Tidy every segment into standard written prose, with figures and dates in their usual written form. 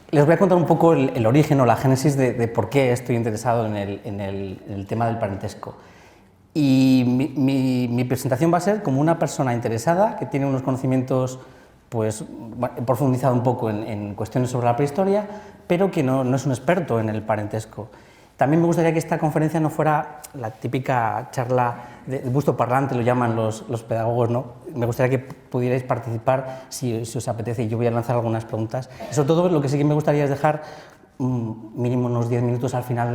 Les voy a contar un poco el origen o la génesis de por qué estoy interesado en el tema del parentesco. Y mi presentación va a ser como una persona interesada que tiene unos conocimientos, pues, he profundizado un poco en cuestiones sobre la prehistoria, pero que no es un experto en el parentesco. También me gustaría que esta conferencia no fuera la típica charla de gusto parlante, lo llaman los pedagogos, ¿no? Me gustaría que pudierais participar si os apetece, y yo voy a lanzar algunas preguntas. Sobre todo, lo que sí que me gustaría es dejar mínimo unos 10 minutos al final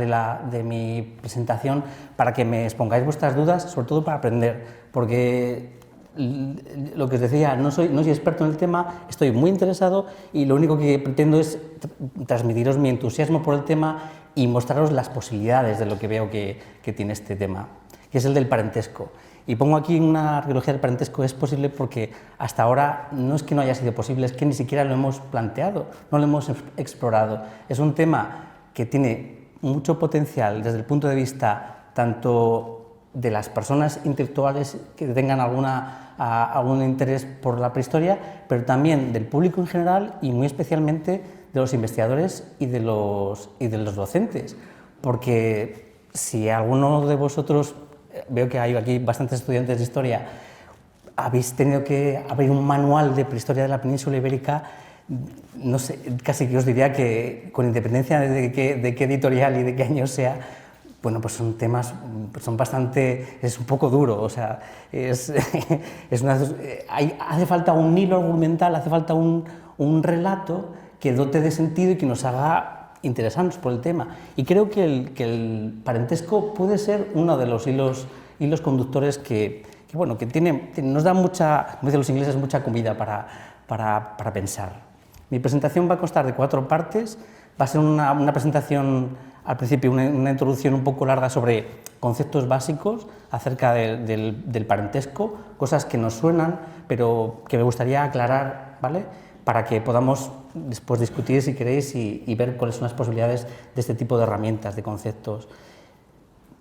de mi presentación para que me expongáis vuestras dudas, sobre todo para aprender, porque lo que os decía, no soy experto en el tema, estoy muy interesado y lo único que pretendo es transmitiros mi entusiasmo por el tema y mostraros las posibilidades de lo que veo que tiene este tema, que es el del parentesco. Y pongo aquí una arqueología del parentesco, es posible porque hasta ahora no es que no haya sido posible, es que ni siquiera lo hemos planteado, no lo hemos explorado. Es un tema que tiene mucho potencial desde el punto de vista tanto de las personas intelectuales que tengan algún interés por la prehistoria, pero también del público en general y muy especialmente de los investigadores y de los docentes, porque si alguno de vosotros, veo que hay aquí bastantes estudiantes de historia, habéis tenido que abrir un manual de prehistoria de la península ibérica, no sé, casi que os diría que con independencia de qué editorial y de qué año sea, bueno, pues son temas, son bastante, es un poco duro, o sea, hace falta un hilo argumental, hace falta un relato que dote de sentido y que nos haga interesarnos por el tema. Y creo que el parentesco puede ser uno de los hilos conductores que nos da mucha, como dicen los ingleses, mucha comida para pensar. Mi presentación va a constar de 4 partes. Va a ser una presentación, al principio, una introducción un poco larga sobre conceptos básicos acerca del parentesco, cosas que nos suenan, pero que me gustaría aclarar, ¿vale?, para que podamos después discutir, si queréis, y ver cuáles son las posibilidades de este tipo de herramientas, de conceptos.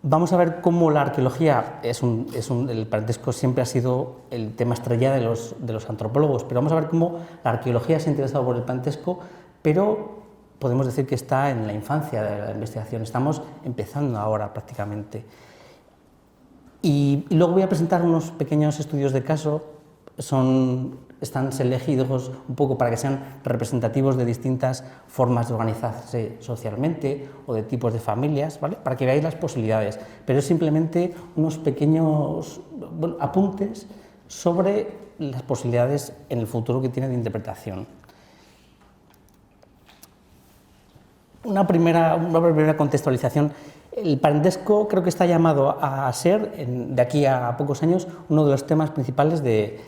Vamos a ver cómo la arqueología el parentesco siempre ha sido el tema estrella de los antropólogos, pero vamos a ver cómo la arqueología se ha interesado por el parentesco, pero podemos decir que está en la infancia de la investigación, estamos empezando ahora prácticamente. Y luego voy a presentar unos pequeños estudios de caso, están elegidos un poco para que sean representativos de distintas formas de organizarse socialmente o de tipos de familias, ¿vale?, para que veáis las posibilidades, pero es simplemente unos pequeños apuntes sobre las posibilidades en el futuro que tiene de interpretación. Una primera contextualización. El parentesco creo que está llamado a ser, de aquí a pocos años, uno de los temas principales de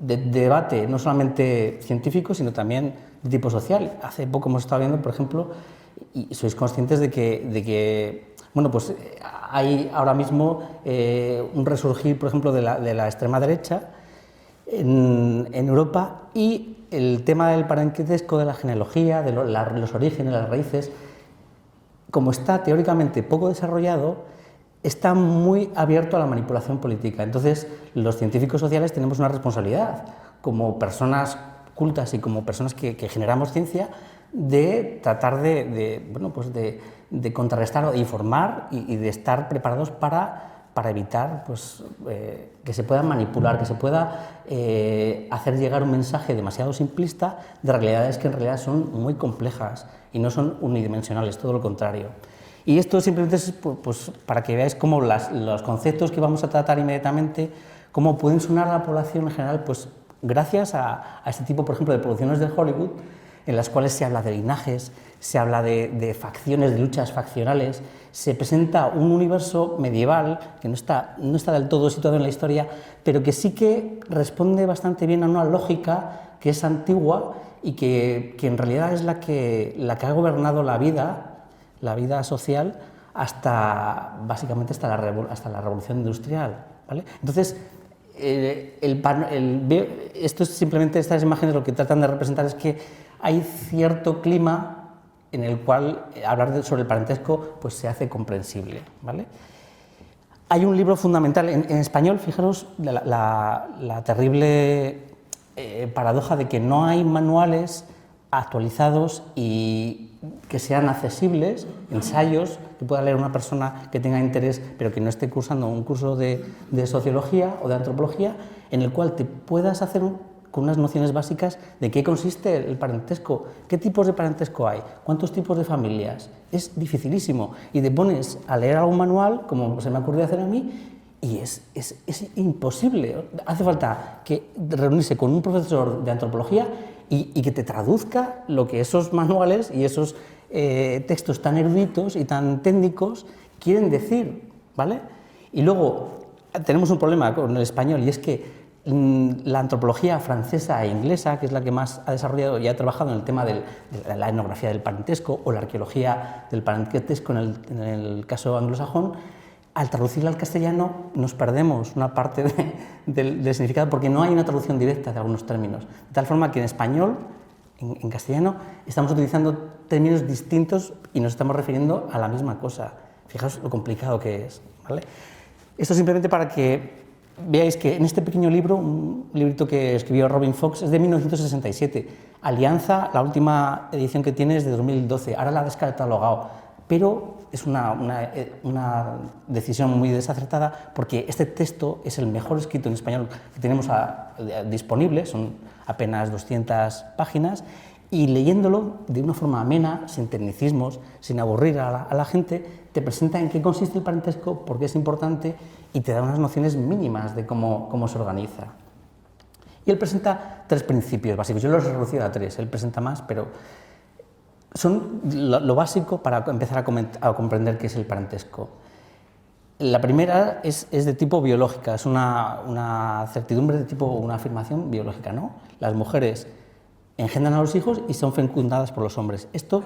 debate, no solamente científico, sino también de tipo social. Hace poco hemos estado viendo, por ejemplo, y sois conscientes de que bueno, pues hay ahora mismo un resurgir, por ejemplo, de la extrema derecha en Europa, y el tema del parentesco, de la genealogía, de los orígenes, las raíces, como está teóricamente poco desarrollado, está muy abierto a la manipulación política. Entonces, los científicos sociales tenemos una responsabilidad, como personas cultas y como personas que generamos ciencia, de tratar de contrarrestar o de informar y de estar preparados para evitar que se pueda manipular, que se pueda hacer llegar un mensaje demasiado simplista de realidades que en realidad son muy complejas y no son unidimensionales, todo lo contrario. Y esto simplemente es para que veáis cómo los conceptos que vamos a tratar inmediatamente, cómo pueden sonar a la población en general, pues gracias a este tipo, por ejemplo, de producciones de Hollywood, en las cuales se habla de linajes, se habla de facciones, de luchas faccionales, se presenta un universo medieval que no está del todo situado en la historia, pero que sí que responde bastante bien a una lógica que es antigua y que en realidad es la que ha gobernado la vida social básicamente hasta la revolución industrial, ¿vale? Entonces, esto es simplemente, estas imágenes lo que tratan de representar es que hay cierto clima en el cual hablar sobre el parentesco pues se hace comprensible, ¿vale? Hay un libro fundamental en español, fijaros la terrible paradoja de que no hay manuales actualizados y que sean accesibles, ensayos que pueda leer una persona que tenga interés pero que no esté cursando un curso de sociología o de antropología, en el cual te puedas hacer con unas nociones básicas de qué consiste el parentesco, qué tipos de parentesco hay, cuántos tipos de familias. Es dificilísimo y te pones a leer algún manual, como se me ha ocurrido hacer a mí, y es imposible. Hace falta que reunirse con un profesor de antropología y que te traduzca lo que esos manuales y esos textos tan eruditos y tan técnicos quieren decir, ¿vale? Y luego tenemos un problema con el español, y es que la antropología francesa e inglesa, que es la que más ha desarrollado y ha trabajado en el tema de la etnografía del parentesco o la arqueología del parentesco en el caso anglosajón, al traducirla al castellano nos perdemos una parte del significado porque no hay una traducción directa de algunos términos. De tal forma que en español, en castellano, estamos utilizando términos distintos y nos estamos refiriendo a la misma cosa. Fijaos lo complicado que es, ¿vale? Esto simplemente para que veáis que en este pequeño libro, un librito que escribió Robin Fox, es de 1967. Alianza, la última edición que tiene es de 2012, ahora la ha descatalogado, pero es una decisión muy desacertada porque este texto es el mejor escrito en español que tenemos disponible, son apenas 200 páginas, y leyéndolo de una forma amena, sin tecnicismos, sin aburrir a la gente, te presenta en qué consiste el parentesco, por qué es importante y te da unas nociones mínimas de cómo se organiza. Y él presenta 3 principios básicos, yo los he reducido a 3, él presenta más, pero son lo básico para empezar a comprender qué es el parentesco. La primera es de tipo biológica, es una certidumbre de tipo, una afirmación biológica, ¿no? Las mujeres engendran a los hijos y son fecundadas por los hombres. Esto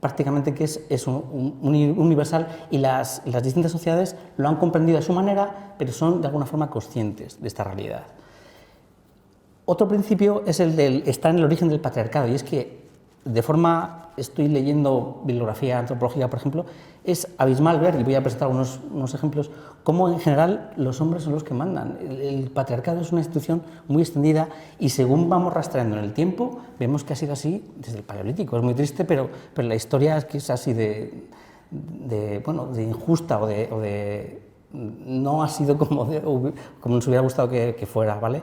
prácticamente que es universal y las distintas sociedades lo han comprendido a su manera, pero son de alguna forma conscientes de esta realidad. Otro principio es está en el origen del patriarcado, y es que de forma, estoy leyendo bibliografía antropológica, por ejemplo, es abismal ver, y voy a presentar unos ejemplos, cómo en general los hombres son los que mandan. El patriarcado es una institución muy extendida y según vamos rastreando en el tiempo, vemos que ha sido así desde el Paleolítico. Es muy triste, pero la historia es que es así de injusta o de no ha sido como nos hubiera gustado que fuera, ¿vale?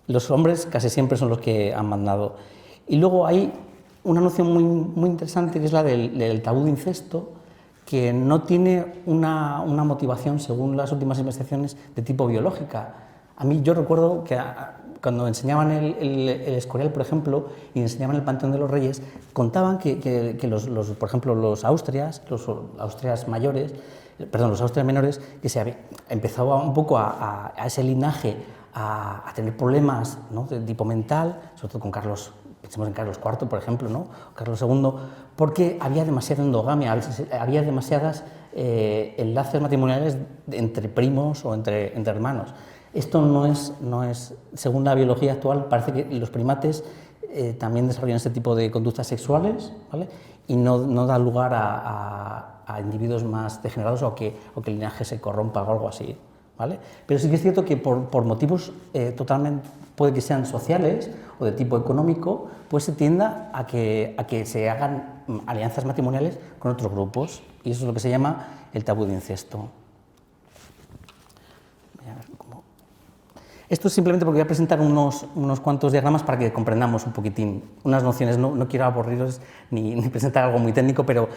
Los hombres casi siempre son los que han mandado. Y luego hay una noción muy interesante que es la del tabú de incesto, que no tiene una motivación, según las últimas investigaciones, de tipo biológica. A mí yo recuerdo que cuando enseñaban el Escorial, por ejemplo, y enseñaban el Panteón de los Reyes, contaban que por ejemplo, los Austrias menores, que se empezaba un poco a ese linaje a tener problemas, ¿no?, de tipo mental, sobre todo con Carlos. Pensemos en Carlos IV, por ejemplo, ¿no?, Carlos II, porque había demasiada endogamia, había demasiadas enlaces matrimoniales entre primos o entre hermanos. Esto no es, según la biología actual, parece que los primates también desarrollan este tipo de conductas sexuales, ¿vale?, y no da lugar a individuos más degenerados o que el linaje se corrompa o algo así, ¿vale? Pero sí que es cierto que por motivos totalmente, puede que sean sociales o de tipo económico, pues se tienda a que se hagan alianzas matrimoniales con otros grupos, y eso es lo que se llama el tabú de incesto. Esto es simplemente porque voy a presentar unos cuantos diagramas para que comprendamos un poquitín unas nociones. No quiero aburriros ni presentar algo muy técnico, pero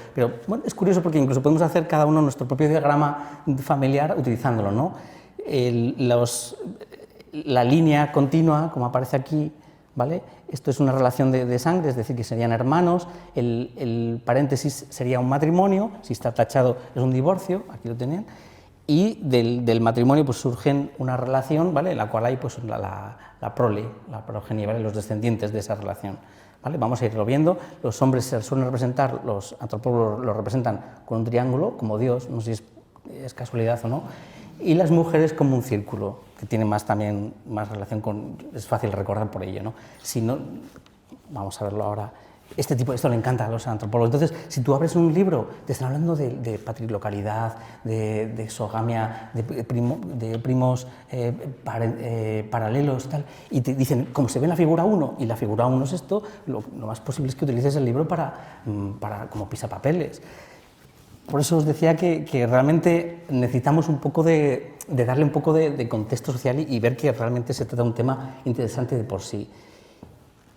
bueno, es curioso porque incluso podemos hacer cada uno nuestro propio diagrama familiar utilizándolo, ¿no? La línea continua, como aparece aquí, ¿vale? Esto es una relación de sangre, es decir, que serían hermanos. El paréntesis sería un matrimonio, si está tachado es un divorcio, aquí lo tenían. Y del matrimonio pues surgen una relación, ¿vale?, en la cual hay pues la prole, la progenie, ¿vale?, los descendientes de esa relación, ¿vale? Vamos a irlo viendo. Los hombres se suelen representar, los antropólogos lo representan con un triángulo, como Dios, no sé si es casualidad o no, y las mujeres como un círculo, que tiene también más relación con, es fácil recordar por ello, ¿no? Si no, vamos a verlo ahora. Esto le encanta a los antropólogos. Entonces, si tú abres un libro, te están hablando de patrilocalidad, de exogamia, de primos paralelos, tal, y te dicen, como se ve en la figura 1, y la figura 1 es esto, lo más posible es que utilices el libro como pisapapeles. Por eso os decía que realmente necesitamos un poco de darle un poco de contexto social y ver que realmente se trata de un tema interesante de por sí.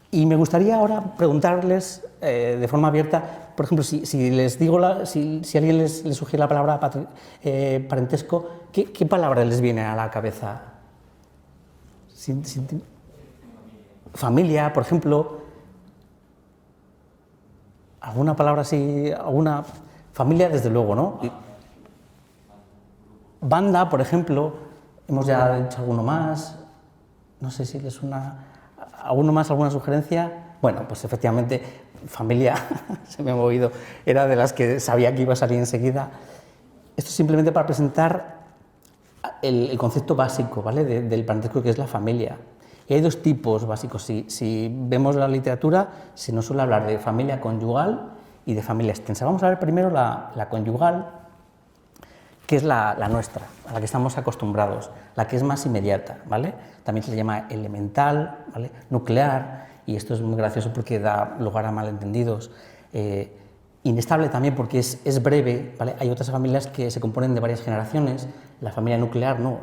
Y me gustaría ahora preguntarles de forma abierta, por ejemplo, si les digo, si alguien les sugiere la palabra parentesco, ¿qué palabra les viene a la cabeza? Familia, por ejemplo. ¿Alguna palabra así? ¿Alguna? Familia, desde luego, ¿no? Banda, por ejemplo. Hemos ya dicho alguno más. No sé si les suena. ¿Alguno más, alguna sugerencia? Bueno, pues efectivamente, familia, se me ha movido, era de las que sabía que iba a salir enseguida. Esto es simplemente para presentar el concepto básico, ¿vale?, del parentesco, que es la familia. Y hay dos tipos básicos. Si vemos la literatura, se nos suele hablar de familia conyugal y de familia extensa. Vamos a ver primero la conyugal, que es la nuestra, a la que estamos acostumbrados, la que es más inmediata, ¿vale? También se le llama elemental, ¿vale?, nuclear, y esto es muy gracioso porque da lugar a malentendidos. Inestable también porque es breve, ¿vale? Hay otras familias que se componen de varias generaciones, la familia nuclear no,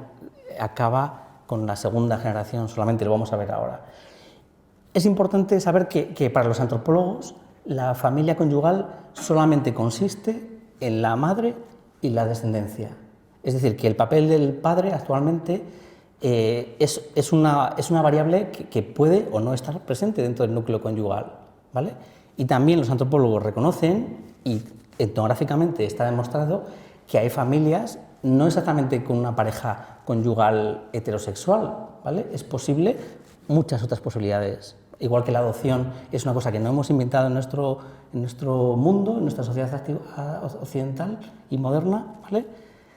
acaba con la segunda generación solamente, lo vamos a ver ahora. Es importante saber que para los antropólogos la familia conyugal solamente consiste en la madre y la descendencia. Es decir, que el papel del padre actualmente es una variable que puede o no estar presente dentro del núcleo conyugal, ¿vale? Y también los antropólogos reconocen, y etnográficamente está demostrado, que hay familias no exactamente con una pareja conyugal heterosexual, ¿vale? Es posible muchas otras posibilidades. Igual que la adopción es una cosa que no hemos inventado en nuestro mundo, en nuestra sociedad occidental y moderna, ¿vale?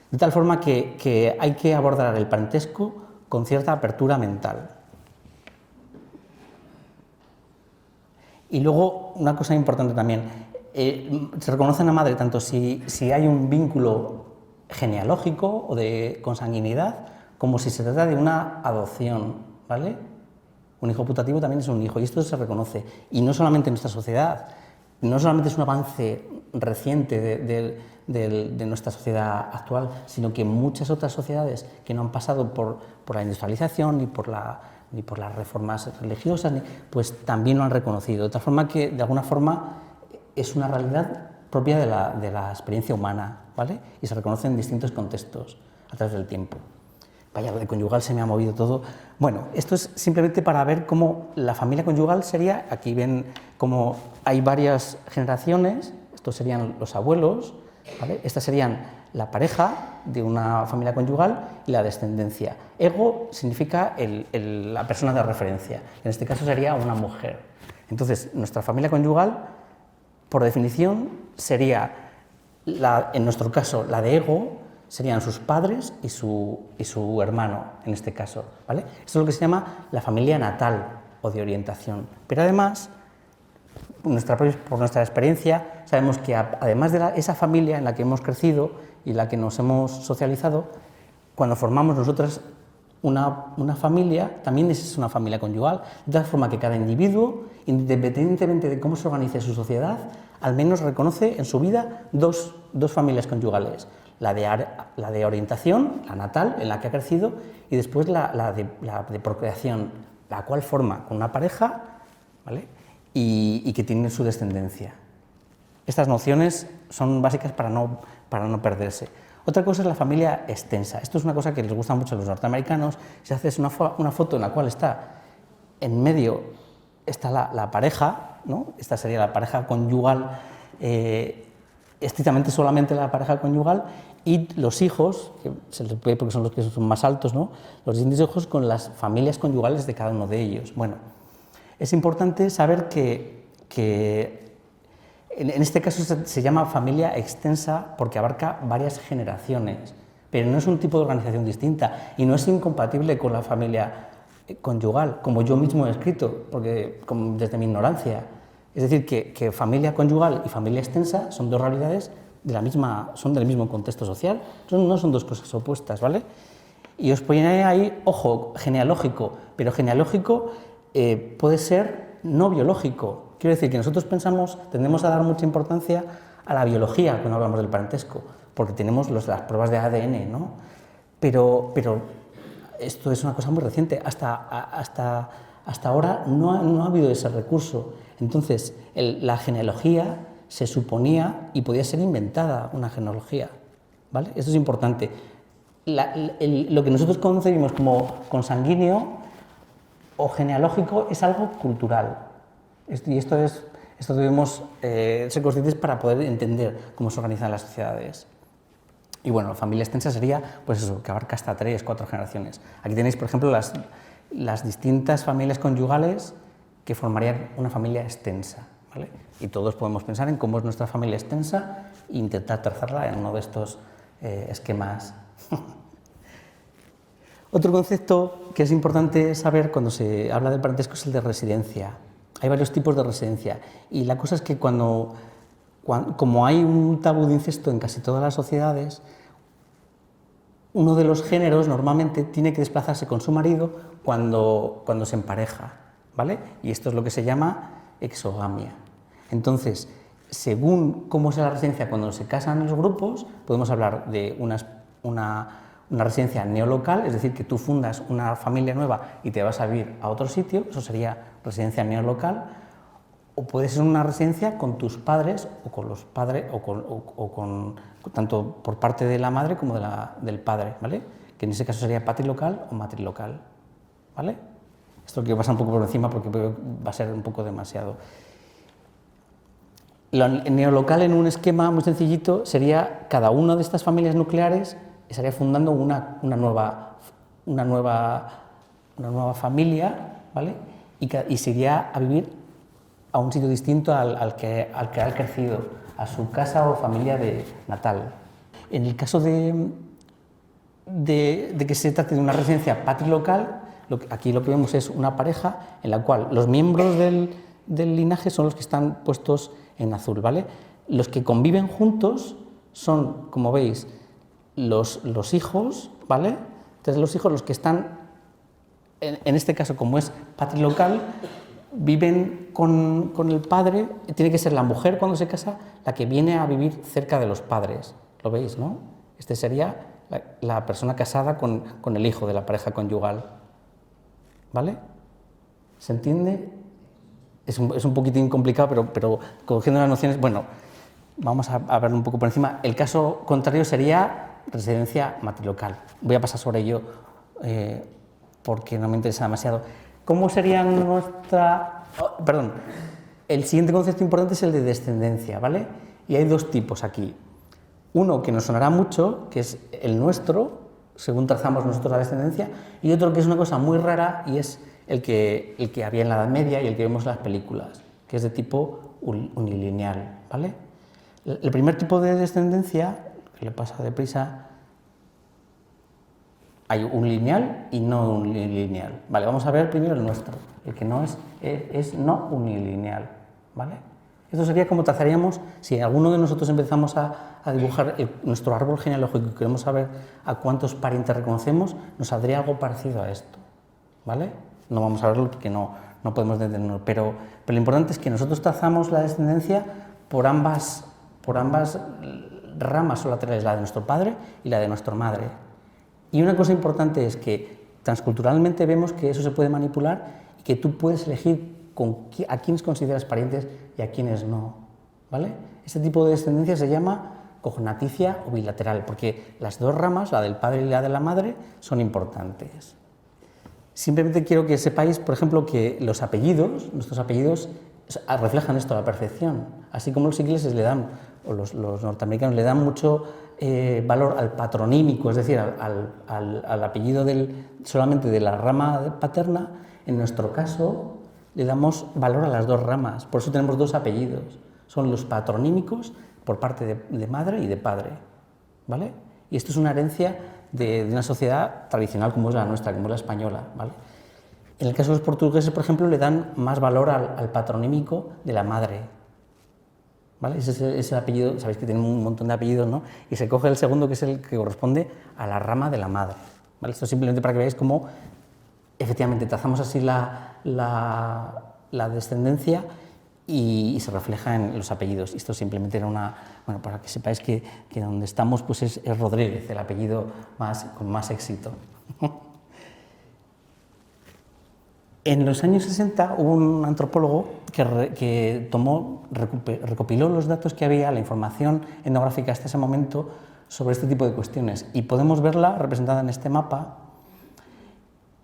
De tal forma que hay que abordar el parentesco con cierta apertura mental. Y luego, una cosa importante también, se reconoce a la madre tanto si hay un vínculo genealógico o de consanguinidad, como si se trata de una adopción, ¿vale? Un hijo putativo también es un hijo, y esto se reconoce. Y no solamente en nuestra sociedad, no solamente es un avance reciente de nuestra sociedad actual, sino que muchas otras sociedades que no han pasado por la industrialización ni por las reformas religiosas, pues también lo han reconocido. De tal forma que, de alguna forma, es una realidad propia de la experiencia humana, ¿vale? Y se reconoce en distintos contextos a través del tiempo. Vaya, lo de conyugal se me ha movido todo. Bueno, esto es simplemente para ver cómo la familia conyugal sería, aquí ven cómo hay varias generaciones, estos serían los abuelos, ¿vale? Estas serían la pareja de una familia conyugal y la descendencia. Ego significa la persona de referencia, en este caso sería una mujer. Entonces, nuestra familia conyugal, por definición, sería, en nuestro caso, la de ego, serían sus padres y su hermano, en este caso, ¿vale? Esto es lo que se llama la familia natal o de orientación. Pero además, por nuestra experiencia, sabemos que además de esa familia en la que hemos crecido y en la que nos hemos socializado, cuando formamos nosotros una familia, también es una familia conyugal, de tal forma que cada individuo, independientemente de cómo se organice su sociedad, al menos reconoce en su vida dos familias conyugales. La de orientación, la natal, en la que ha crecido, y después la de procreación, la cual forma con una pareja, ¿vale?, y que tiene su descendencia. Estas nociones son básicas para no perderse. Otra cosa es la familia extensa. Esto es una cosa que les gusta mucho a los norteamericanos. Si haces una foto en la cual está en medio está la pareja, ¿no? Esta sería la pareja conyugal, estrictamente solamente la pareja conyugal, y los hijos, que se les ve porque son los que son más altos, ¿no?, los distintos hijos con las familias conyugales de cada uno de ellos. Bueno, es importante saber que en este caso se llama familia extensa porque abarca varias generaciones, pero no es un tipo de organización distinta y no es incompatible con la familia conyugal, como yo mismo he escrito, porque desde mi ignorancia. Es decir, que familia conyugal y familia extensa son dos realidades son del mismo contexto social, no son dos cosas opuestas, ¿vale? Y os ponía ahí, ojo, genealógico, pero genealógico puede ser no biológico. Quiero decir que nosotros tendemos a dar mucha importancia a la biología cuando hablamos del parentesco, porque tenemos las pruebas de ADN, ¿no? Pero esto es una cosa muy reciente, hasta ahora no ha habido ese recurso. Entonces, la genealogía se suponía y podía ser inventada una genealogía, ¿vale? Esto es importante. Lo que nosotros concebimos como consanguíneo o genealógico es algo cultural. Y esto debemos ser conscientes para poder entender cómo se organizan las sociedades. Y bueno, la familia extensa sería, pues eso, que abarca hasta 3, 4 generaciones. Aquí tenéis, por ejemplo, las distintas familias conyugales que formarían una familia extensa, ¿vale? Y todos podemos pensar en cómo es nuestra familia extensa e intentar trazarla en uno de estos esquemas. Otro concepto que es importante saber cuando se habla del parentesco es el de residencia. Hay varios tipos de residencia y la cosa es que como hay un tabú de incesto en casi todas las sociedades, uno de los géneros normalmente tiene que desplazarse con su marido cuando se empareja, ¿vale? Y esto es lo que se llama exogamia. Entonces, según cómo sea la residencia cuando se casan los grupos, podemos hablar de una residencia neolocal, es decir, que tú fundas una familia nueva y te vas a vivir a otro sitio, eso sería residencia neolocal, o puede ser una residencia con tus padres o con los padres tanto por parte de la madre como del padre, ¿vale? Que en ese caso sería patrilocal o matrilocal, ¿vale? Esto quiero pasar un poco por encima porque va a ser un poco demasiado. Lo neolocal en un esquema muy sencillito sería cada una de estas familias nucleares estaría fundando una nueva familia, ¿vale? Y se iría a vivir a un sitio distinto al que ha crecido, a su casa o familia natal. En el caso de que se trate de una residencia patrilocal, aquí lo que vemos es una pareja en la cual los miembros del linaje son los que están puestos en azul, ¿vale? Los que conviven juntos son, como veis, los hijos, ¿vale? Entonces los hijos, los que están, en este caso, como es patrilocal, viven con el padre. Tiene que ser la mujer cuando se casa la que viene a vivir cerca de los padres, ¿lo veis, no? Este sería la persona casada con el hijo de la pareja conyugal, ¿vale? ¿Se entiende? Es un poquitín complicado, pero cogiendo las nociones, bueno, vamos a verlo un poco por encima. El caso contrario sería residencia matrilocal. Voy a pasar sobre ello porque no me interesa demasiado. ¿Cómo sería el siguiente concepto importante es el de descendencia, ¿vale? Y hay dos tipos aquí. Uno que nos sonará mucho, que es el nuestro, según trazamos nosotros la descendencia, y otro que es una cosa muy rara y es el que había en la Edad Media y el que vemos en las películas, que es de tipo unilineal, ¿vale? El primer tipo de descendencia, que le pasa deprisa, hay unilineal y no unilineal. Vale, vamos a ver primero el nuestro, el que no es no unilineal, ¿vale? Esto sería como trazaríamos, si alguno de nosotros empezamos a dibujar nuestro árbol genealógico y queremos saber a cuántos parientes reconocemos, nos saldría algo parecido a esto, ¿vale? No vamos a verlo porque no podemos detenernos, pero lo importante es que nosotros trazamos la descendencia por ambas ramas o laterales, la de nuestro padre y la de nuestra madre. Y una cosa importante es que transculturalmente vemos que eso se puede manipular y que tú puedes elegir a quiénes consideras parientes y a quiénes no, ¿vale? Este tipo de descendencia se llama cognaticia o bilateral, porque las dos ramas, la del padre y la de la madre, son importantes. Simplemente quiero que sepáis, por ejemplo, que los apellidos, nuestros apellidos, reflejan esto a la perfección, así como los ingleses le dan, o los norteamericanos le dan mucho valor al patronímico, es decir, al apellido solamente de la rama paterna. En nuestro caso le damos valor a las dos ramas, por eso tenemos dos apellidos, son los patronímicos por parte de madre y de padre, ¿vale? Y esto es una herencia de una sociedad tradicional como es la nuestra, como es la española, ¿vale? En el caso de los portugueses, por ejemplo, le dan más valor al patronímico de la madre. ¿Vale? Ese es el apellido, sabéis que tienen un montón de apellidos, ¿no? Y se coge el segundo, que es el que corresponde a la rama de la madre. ¿Vale? Esto simplemente para que veáis cómo efectivamente trazamos así la descendencia y se refleja en los apellidos. Esto simplemente era bueno, para que sepáis que donde estamos pues es Rodríguez, el apellido con más éxito. En los años 60 hubo un antropólogo que recopiló los datos que había, la información etnográfica hasta ese momento sobre este tipo de cuestiones, y podemos verla representada en este mapa,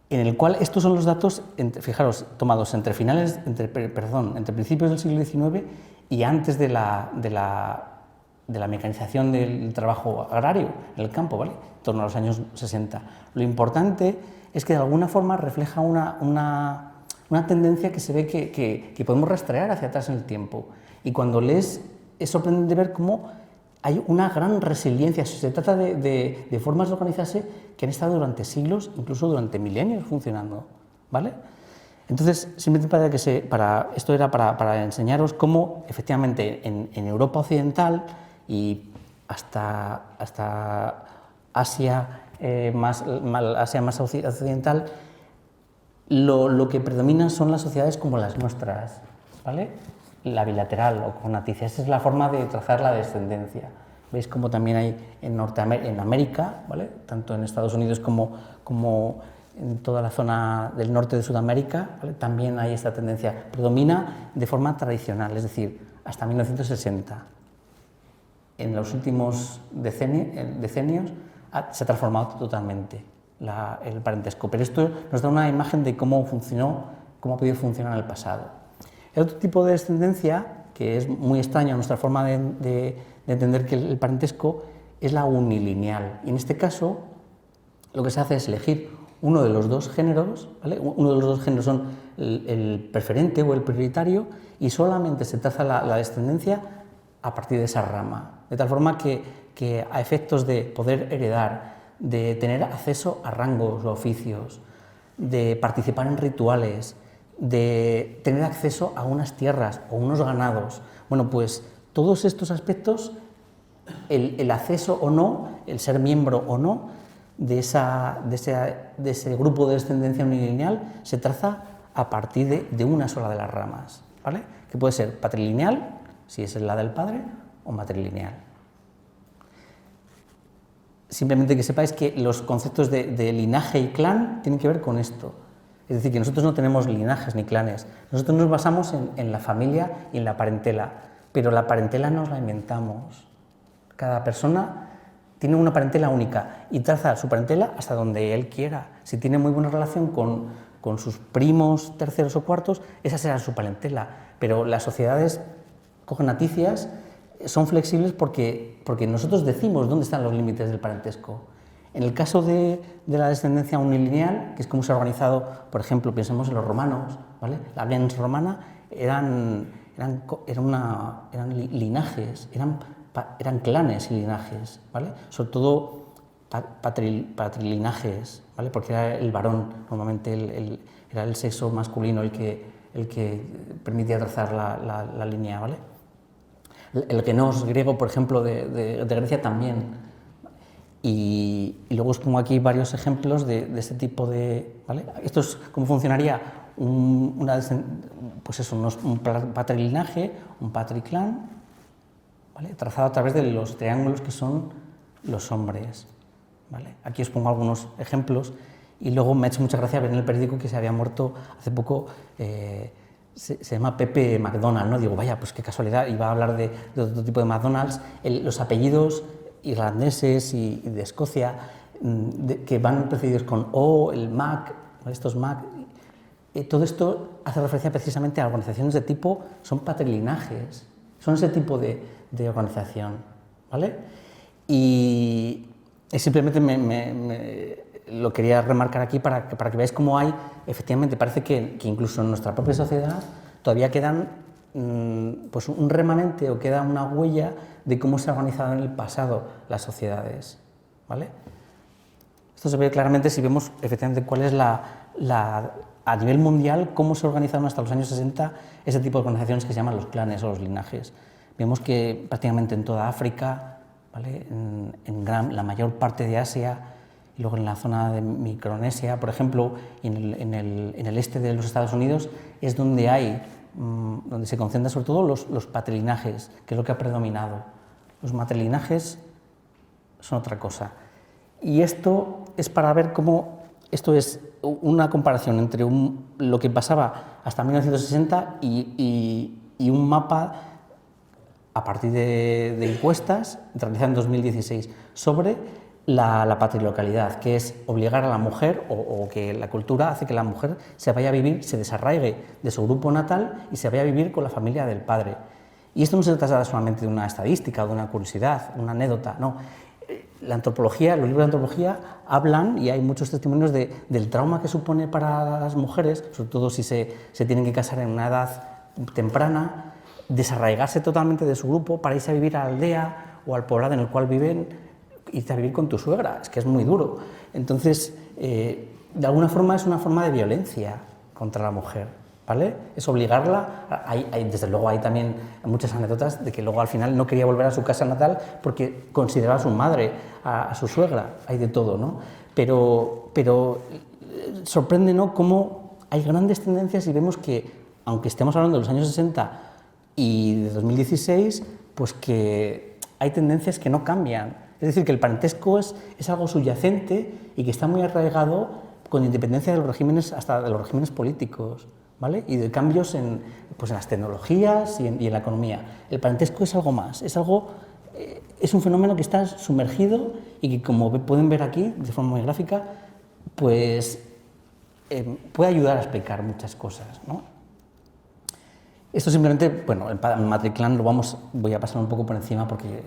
en el cual estos son los datos, fijaros, tomados entre principios del siglo XIX y antes de la mecanización del trabajo agrario en el campo, ¿vale? En torno a los años 60. Lo importante es que de alguna forma refleja una tendencia que se ve que podemos rastrear hacia atrás en el tiempo. Y cuando lees, es sorprendente ver cómo hay una gran resiliencia. Se trata de formas de organizarse que han estado durante siglos, incluso durante milenios funcionando, ¿vale? Entonces, simplemente esto era para enseñaros cómo efectivamente en Europa occidental y hasta Asia más occidental, lo que predomina son las sociedades como las nuestras, ¿vale? La bilateral o cognaticia. Esa es la forma de trazar la descendencia. Veis como también hay en América, ¿vale? Tanto en Estados Unidos como en toda la zona del norte de Sudamérica, ¿vale? También hay esta tendencia. Predomina de forma tradicional, es decir, hasta 1960. En los últimos decenios se ha transformado totalmente el parentesco, pero esto nos da una imagen de cómo ha podido funcionar en el pasado. El otro tipo de descendencia, que es muy extraña a nuestra forma de entender que el parentesco, es la unilineal. Y en este caso, lo que se hace es elegir uno de los dos géneros, ¿vale? Uno de los dos géneros son el preferente o el prioritario, y solamente se traza la descendencia a partir de esa rama. De tal forma que a efectos de poder heredar, de tener acceso a rangos o oficios, de participar en rituales, de tener acceso a unas tierras o unos ganados, bueno, pues todos estos aspectos, el acceso o no, el ser miembro o no de ese grupo de descendencia unilineal, se traza a partir de una sola de las ramas, ¿vale? Que puede ser patrilineal, si es la del padre, o matrilineal. Simplemente que sepáis que los conceptos de linaje y clan tienen que ver con esto. Es decir, que nosotros no tenemos linajes ni clanes. Nosotros nos basamos en la familia y en la parentela, pero la parentela nos la inventamos. Cada persona tiene una parentela única y traza su parentela hasta donde él quiera. Si tiene muy buena relación con sus primos, terceros o cuartos, esa será su parentela. Pero las sociedades cognaticias son flexibles porque nosotros decimos dónde están los límites del parentesco. En el caso de la descendencia unilineal, que es como se ha organizado, por ejemplo, pensemos en los romanos, ¿vale? La lens romana eran linajes, eran clanes y linajes, ¿vale? Sobre todo patrilinajes, ¿vale? Porque era el varón, normalmente era el sexo masculino el que permitía trazar la línea, ¿vale? El genos griego, por ejemplo, de Grecia también. Y luego os pongo aquí varios ejemplos de este tipo de... ¿vale? Esto es cómo funcionaría un patrilinaje, un patriclán, ¿vale? Trazado a través de los triángulos que son los hombres, ¿vale? Aquí os pongo algunos ejemplos y luego me ha hecho mucha gracia ver en el periódico que se había muerto hace poco... Se llama Pepe McDonald, ¿no? Digo, vaya, pues qué casualidad, iba a hablar de otro tipo de McDonald's. Los apellidos irlandeses y de Escocia, que van precedidos con O, el Mac, estos Mac, todo esto hace referencia precisamente a organizaciones de tipo, son patrilinajes, son ese tipo de organización, ¿vale? Y simplemente lo quería remarcar aquí para que veáis cómo hay, efectivamente, parece que incluso en nuestra propia sociedad todavía quedan pues un remanente o queda una huella de cómo se ha organizado en el pasado las sociedades, ¿vale? Esto se ve claramente si vemos efectivamente cuál es la a nivel mundial cómo se organizaron hasta los años 60 ese tipo de organizaciones que se llaman los clanes o los linajes. Vemos que prácticamente en toda África, ¿vale? en la mayor parte de Asia y luego en la zona de Micronesia, por ejemplo, y en el este de los Estados Unidos, es donde donde se concentran sobre todo los patrilinajes, que es lo que ha predominado. Los matrilinajes son otra cosa. Y esto es para ver cómo esto es una comparación entre lo que pasaba hasta 1960 y un mapa a partir de encuestas realizadas en 2016 sobre la patrilocalidad, que es obligar a la mujer o que la cultura hace que la mujer se vaya a vivir, se desarraigue de su grupo natal y se vaya a vivir con la familia del padre. Y esto no se trata solamente de una estadística o de una curiosidad, una anécdota, no. La antropología, los libros de antropología hablan, y hay muchos testimonios del trauma que supone para las mujeres, sobre todo si se tienen que casar en una edad temprana, desarraigarse totalmente de su grupo para irse a vivir a la aldea o al poblado en el cual viven, irte a vivir con tu suegra, es que es muy duro. Entonces, de alguna forma es una forma de violencia contra la mujer, ¿vale? Es obligarla, desde luego hay también muchas anécdotas de que luego al final no quería volver a su casa natal porque consideraba a su madre, a su suegra, hay de todo, ¿no? Pero sorprende, ¿no?, cómo hay grandes tendencias y vemos que, aunque estemos hablando de los años 60 y de 2016, pues que hay tendencias que no cambian. Es decir, que el parentesco es algo subyacente y que está muy arraigado con independencia de los regímenes, hasta de los regímenes políticos, ¿vale? Y de cambios en las tecnologías y en la economía. El parentesco es algo más, es un fenómeno que está sumergido y que, como pueden ver aquí, de forma muy gráfica, pues puede ayudar a explicar muchas cosas, ¿no? Esto simplemente, bueno, el Matriclan voy a pasar un poco por encima porque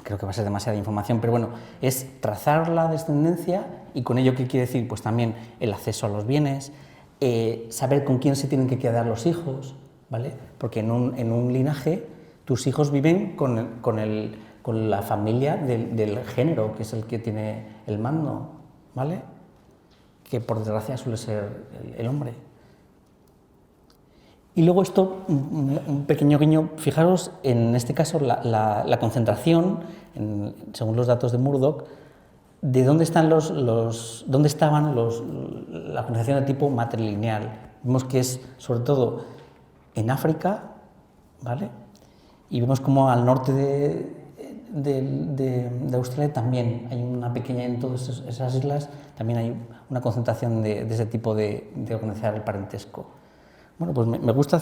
creo que va a ser demasiada información, pero bueno, es trazar la descendencia y con ello, ¿qué quiere decir? Pues también el acceso a los bienes, saber con quién se tienen que quedar los hijos, ¿vale? Porque en un linaje tus hijos viven con la familia del género, que es el que tiene el mando, ¿vale? Que por desgracia suele ser el hombre. Y luego esto, un pequeño guiño, fijaros en este caso la concentración, según los datos de Murdoch, de dónde estaban la organización de tipo matrilineal. Vemos que es sobre todo en África, ¿vale? Y vemos como al norte de Australia también hay una pequeña, en todas esas islas, también hay una concentración de ese tipo de organizar el parentesco. Bueno, pues me gustaría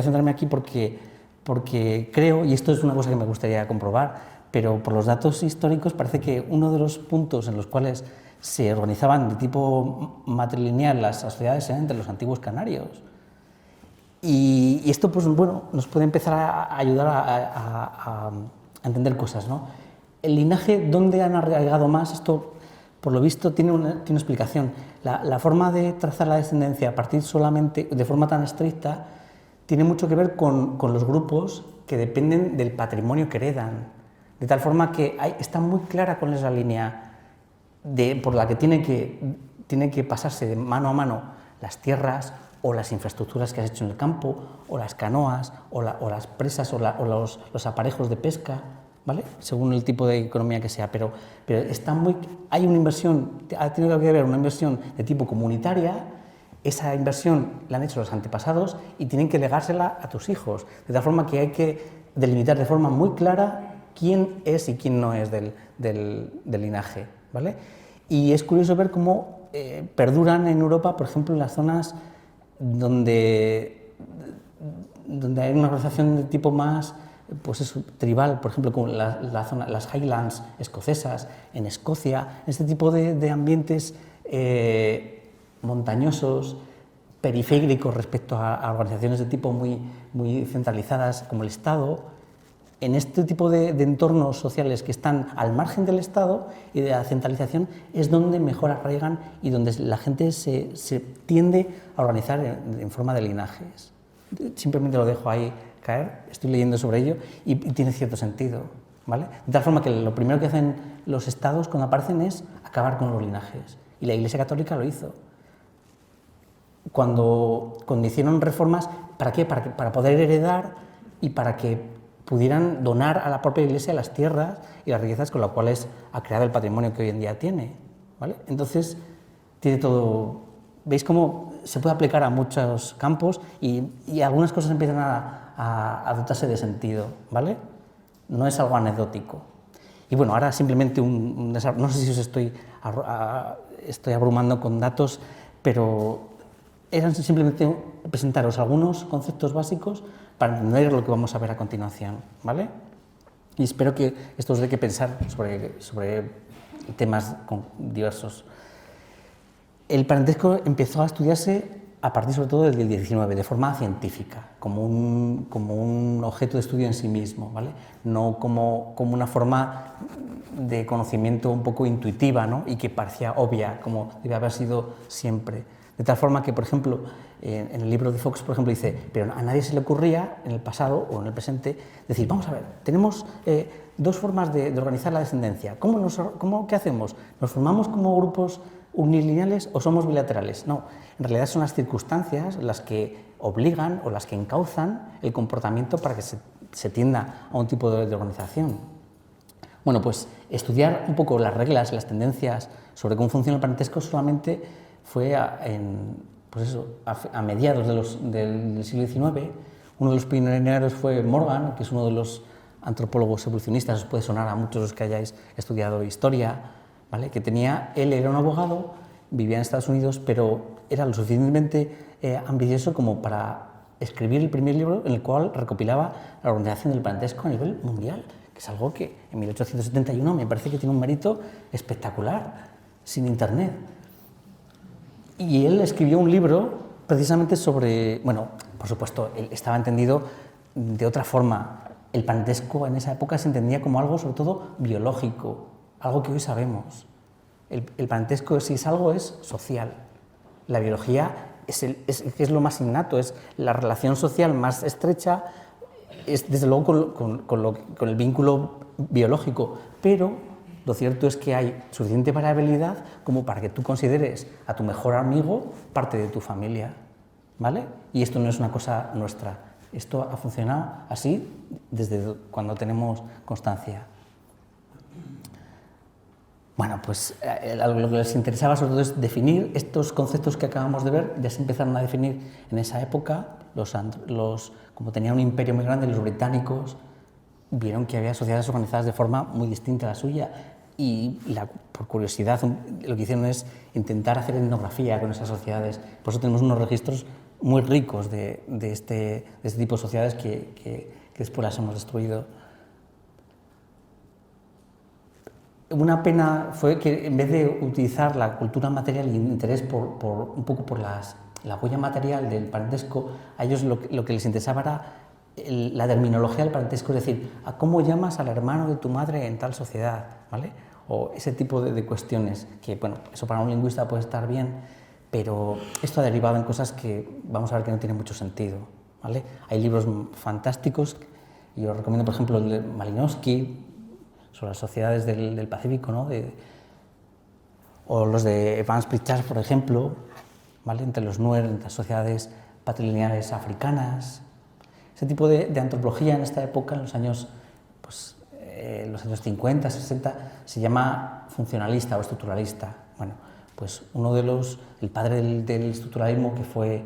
centrarme aquí porque creo, y esto es una cosa que me gustaría comprobar, pero por los datos históricos parece que uno de los puntos en los cuales se organizaban de tipo matrilineal las sociedades era entre los antiguos canarios. Y esto, pues bueno, nos puede empezar a ayudar a entender cosas, ¿no? El linaje, ¿dónde han arraigado más? Esto, por lo visto, tiene una explicación. La forma de trazar la descendencia a partir solamente de forma tan estricta tiene mucho que ver con los grupos que dependen del patrimonio que heredan. De tal forma que está muy clara cuál es la línea por la que tiene que pasarse de mano a mano las tierras o las infraestructuras que has hecho en el campo, o las canoas, o las presas, o los aparejos de pesca, ¿vale? Según el tipo de economía que sea, pero hay una inversión, ha tenido que haber una inversión de tipo comunitaria. Esa inversión la han hecho los antepasados y tienen que legársela a tus hijos, de tal forma que hay que delimitar de forma muy clara quién es y quién no es del linaje, ¿vale? Y es curioso ver cómo perduran en Europa, por ejemplo, en las zonas donde hay una organización de tipo más, pues eso, tribal, por ejemplo, como las Highlands escocesas, en Escocia, este tipo de ambientes montañosos, periféricos respecto a organizaciones de tipo muy, muy centralizadas como el Estado. En este tipo de entornos sociales que están al margen del Estado y de la centralización es donde mejor arraigan y donde la gente se tiende a organizar en forma de linajes. Simplemente lo dejo ahí caer, estoy leyendo sobre ello y tiene cierto sentido, ¿vale? De tal forma que lo primero que hacen los estados cuando aparecen es acabar con los linajes, y la Iglesia Católica lo hizo. cuando hicieron reformas, ¿para qué? Para poder heredar y para que pudieran donar a la propia Iglesia las tierras y las riquezas con las cuales ha creado el patrimonio que hoy en día tiene, ¿vale? Entonces, tiene todo. ¿Veis cómo se puede aplicar a muchos campos y algunas cosas empiezan a dotarse de sentido, ¿vale? No es algo anecdótico. Y bueno, ahora simplemente no sé si os estoy abrumando con datos, pero eran simplemente presentaros algunos conceptos básicos para entender lo que vamos a ver a continuación, ¿vale? Y espero que esto os dé que pensar sobre temas diversos. El parentesco empezó a estudiarse a partir sobre todo del 19, de forma científica, como un objeto de estudio en sí mismo, ¿vale? No como una forma de conocimiento un poco intuitiva, ¿no? Y que parecía obvia, como debe haber sido siempre. De tal forma que, por ejemplo, en el libro de Fox, por ejemplo, dice, pero a nadie se le ocurría en el pasado o en el presente decir, vamos a ver, tenemos dos formas de organizar la descendencia. ¿Qué hacemos? ¿Nos formamos como grupos unilineales o somos bilaterales? No, en realidad son las circunstancias las que obligan o las que encauzan el comportamiento para que se tienda a un tipo de organización. Bueno, pues estudiar un poco las reglas, las tendencias sobre cómo funciona el parentesco solamente fue a mediados del siglo XIX. Uno de los pioneros fue Morgan, que es uno de los antropólogos evolucionistas, os puede sonar a muchos de los que hayáis estudiado historia, ¿vale? Él era un abogado, vivía en Estados Unidos, pero era lo suficientemente ambicioso como para escribir el primer libro en el cual recopilaba la organización del parentesco a nivel mundial, que es algo que en 1871 me parece que tiene un mérito espectacular, sin Internet. Y él escribió un libro precisamente sobre, bueno, por supuesto, él estaba entendido de otra forma. El parentesco en esa época se entendía como algo sobre todo biológico, algo que hoy sabemos. El parentesco, si es algo, es social. La biología es lo más innato, es la relación social más estrecha, es desde luego con el vínculo biológico, pero lo cierto es que hay suficiente variabilidad como para que tú consideres a tu mejor amigo parte de tu familia, ¿vale? Y esto no es una cosa nuestra, esto ha funcionado así desde cuando tenemos constancia. Bueno, pues lo que les interesaba sobre todo es definir estos conceptos que acabamos de ver. Ya se empezaron a definir en esa época, como tenían un imperio muy grande, los británicos vieron que había sociedades organizadas de forma muy distinta a la suya y por curiosidad lo que hicieron es intentar hacer etnografía con esas sociedades. Por eso tenemos unos registros muy ricos de este tipo de sociedades que después las hemos destruido. Una pena fue que en vez de utilizar la cultura material y el interés un poco por la huella material del parentesco, a ellos lo que les interesaba era la terminología del parentesco, es decir, a cómo llamas al hermano de tu madre en tal sociedad, ¿vale? O ese tipo de cuestiones, que bueno, eso para un lingüista puede estar bien, pero esto ha derivado en cosas que vamos a ver que no tienen mucho sentido, ¿vale? Hay libros fantásticos, yo os recomiendo por ejemplo el de Malinowski, sobre las sociedades del Pacífico, ¿no? O los de Evans Pritchard, por ejemplo, ¿vale? Entre los Nuer, entre las sociedades patrilineales africanas. Ese tipo de antropología en esta época, en los años 50, 60, se llama funcionalista o estructuralista. Bueno, pues el padre del estructuralismo, que fue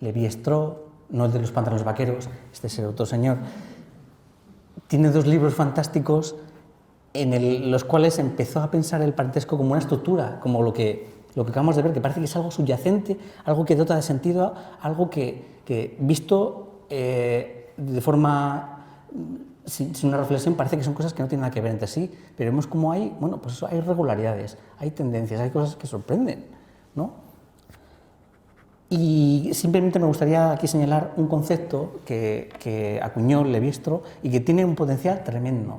Lévi-Strauss, no el de los pantalones vaqueros, este es el otro señor, tiene dos libros fantásticos en los cuales empezó a pensar el parentesco como una estructura, como lo que acabamos de ver, que parece que es algo subyacente, algo que dota de sentido, algo que visto de forma sin una reflexión parece que son cosas que no tienen nada que ver entre sí, pero vemos cómo hay regularidades, hay tendencias, hay cosas que sorprenden, ¿no? Y simplemente me gustaría aquí señalar un concepto que acuñó Lévi-Strauss y que tiene un potencial tremendo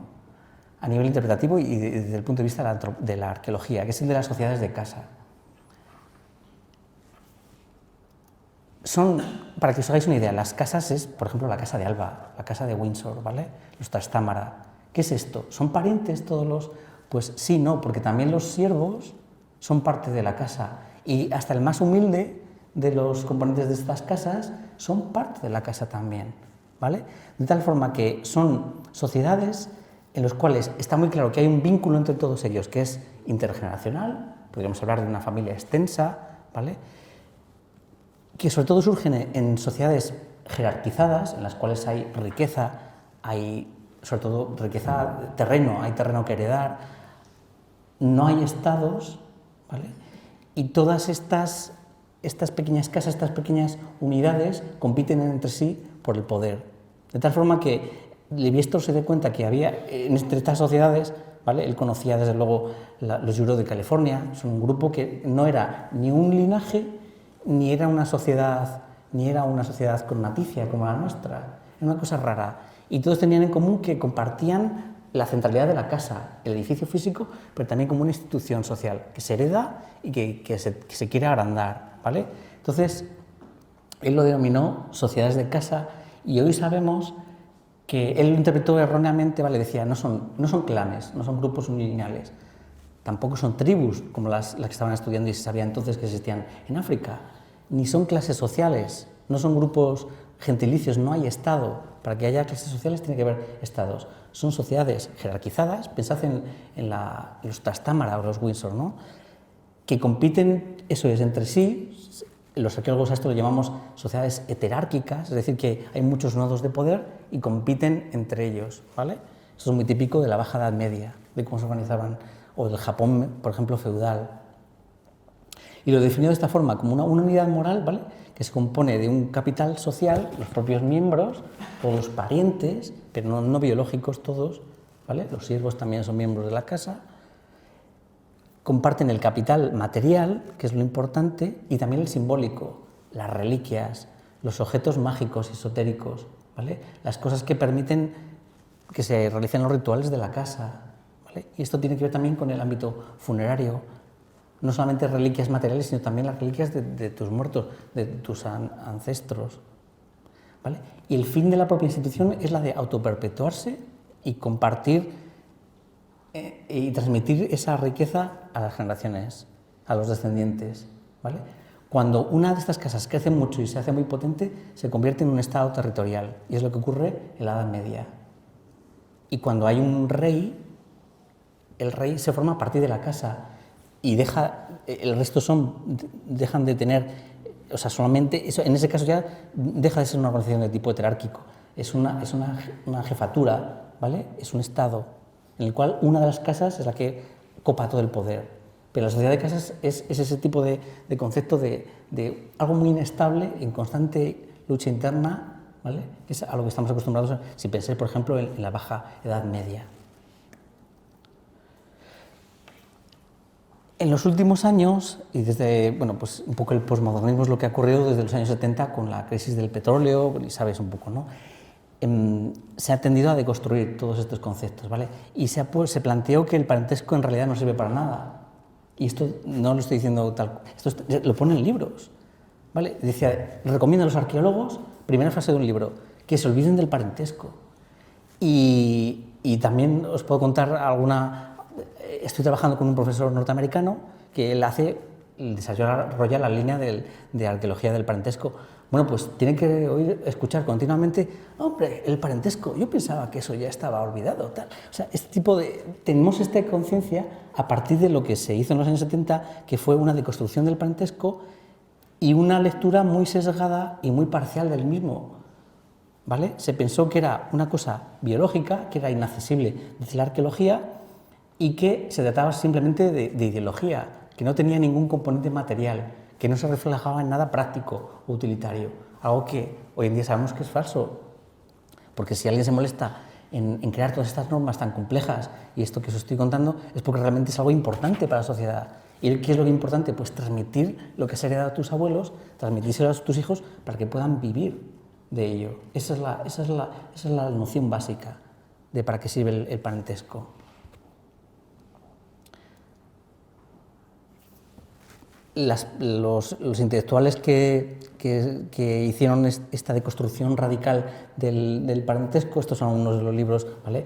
a nivel interpretativo y desde el punto de vista de la arqueología, que es el de las sociedades de casa. Para que os hagáis una idea, las casas es, por ejemplo, la casa de Alba, la casa de Windsor, ¿vale? Los Trastámara. ¿Qué es esto? ¿Son parientes todos los...? Pues sí, no, porque también los siervos son parte de la casa y hasta el más humilde de los componentes de estas casas son parte de la casa también, ¿vale? De tal forma que son sociedades en las cuales está muy claro que hay un vínculo entre todos ellos que es intergeneracional, podríamos hablar de una familia extensa, ¿vale? Que sobre todo surgen en sociedades jerarquizadas, en las cuales hay riqueza, hay sobre todo riqueza, terreno, hay terreno que heredar, no hay estados, ¿vale? Y todas estas pequeñas casas, estas pequeñas unidades compiten entre sí por el poder. De tal forma que Levi-Strauss se dio cuenta que había entre estas sociedades, ¿vale? Él conocía desde luego los Yuros de California, son un grupo que no era ni un linaje, ni era una sociedad cronaticia como la nuestra, era una cosa rara. Y todos tenían en común que compartían la centralidad de la casa, el edificio físico, pero también como una institución social que se hereda y que se quiere agrandar, ¿vale? Entonces, él lo denominó sociedades de casa y hoy sabemos que él lo interpretó erróneamente, ¿vale? Decía, no son clanes, no son grupos unilineales, tampoco son tribus como las que estaban estudiando y se sabía entonces que existían en África, ni son clases sociales, no son grupos gentilicios, no hay Estado. Para que haya clases sociales tiene que haber estados. Son sociedades jerarquizadas, pensad en los Trastámara o los Windsor, ¿no? Que compiten, eso es, entre sí. Los arqueólogos a esto lo llamamos sociedades heterárquicas, es decir, que hay muchos nodos de poder y compiten entre ellos, ¿vale? Eso es muy típico de la Baja Edad Media, de cómo se organizaban, o del Japón, por ejemplo, feudal. Y lo definió de esta forma, como una unidad moral, ¿vale? Que se compone de un capital social, los propios miembros, o los parientes, pero no biológicos todos, ¿vale? Los siervos también son miembros de la casa. Comparten el capital material, que es lo importante, y también el simbólico, las reliquias, los objetos mágicos, esotéricos, ¿vale? Las cosas que permiten que se realicen los rituales de la casa, ¿vale? Y esto tiene que ver también con el ámbito funerario, no solamente reliquias materiales, sino también las reliquias de tus muertos, de tus ancestros, ¿vale? Y el fin de la propia institución es la de autoperpetuarse y compartir y transmitir esa riqueza a las generaciones, a los descendientes, ¿vale? Cuando una de estas casas crece mucho y se hace muy potente, se convierte en un estado territorial, y es lo que ocurre en la Edad Media. Y cuando hay un rey, el rey se forma a partir de la casa y el resto dejan de tener, o sea, solamente, eso, en ese caso ya deja de ser una organización de tipo heterárquico, es una jefatura, ¿vale? Es un estado en el cual una de las casas es la que copa todo el poder. Pero la sociedad de casas es ese tipo de concepto de algo muy inestable, en constante lucha interna, ¿vale? Que es a lo que estamos acostumbrados si pensáis, por ejemplo, en la Baja Edad Media. En los últimos años, y desde, bueno, pues un poco el posmodernismo es lo que ha ocurrido desde los años 70 con la crisis del petróleo, y sabes un poco, ¿no? Se ha tendido a deconstruir todos estos conceptos, ¿vale? Y se planteó que el parentesco en realidad no sirve para nada. Y esto no lo estoy diciendo tal, esto lo pone en libros, ¿vale? Decía, recomiendo a los arqueólogos, primera frase de un libro, que se olviden del parentesco. Y también os puedo contar estoy trabajando con un profesor norteamericano que él desarrolla la línea de arqueología del parentesco. Bueno, pues tiene que escuchar continuamente, hombre, el parentesco, yo pensaba que eso ya estaba olvidado, tal. O sea, tenemos esta conciencia a partir de lo que se hizo en los años 70, que fue una deconstrucción del parentesco y una lectura muy sesgada y muy parcial del mismo, ¿vale? Se pensó que era una cosa biológica, que era inaccesible desde la arqueología y que se trataba simplemente de ideología, que no tenía ningún componente material, que no se reflejaba en nada práctico o utilitario, algo que hoy en día sabemos que es falso, porque si alguien se molesta en crear todas estas normas tan complejas y esto que os estoy contando es porque realmente es algo importante para la sociedad. ¿Y qué es lo importante? Pues transmitir lo que has heredado a tus abuelos, transmitírselo a tus hijos para que puedan vivir de ello. Esa es la noción básica de para qué sirve el parentesco. Los intelectuales que hicieron esta deconstrucción radical del parentesco, estos son unos de los libros, ¿vale?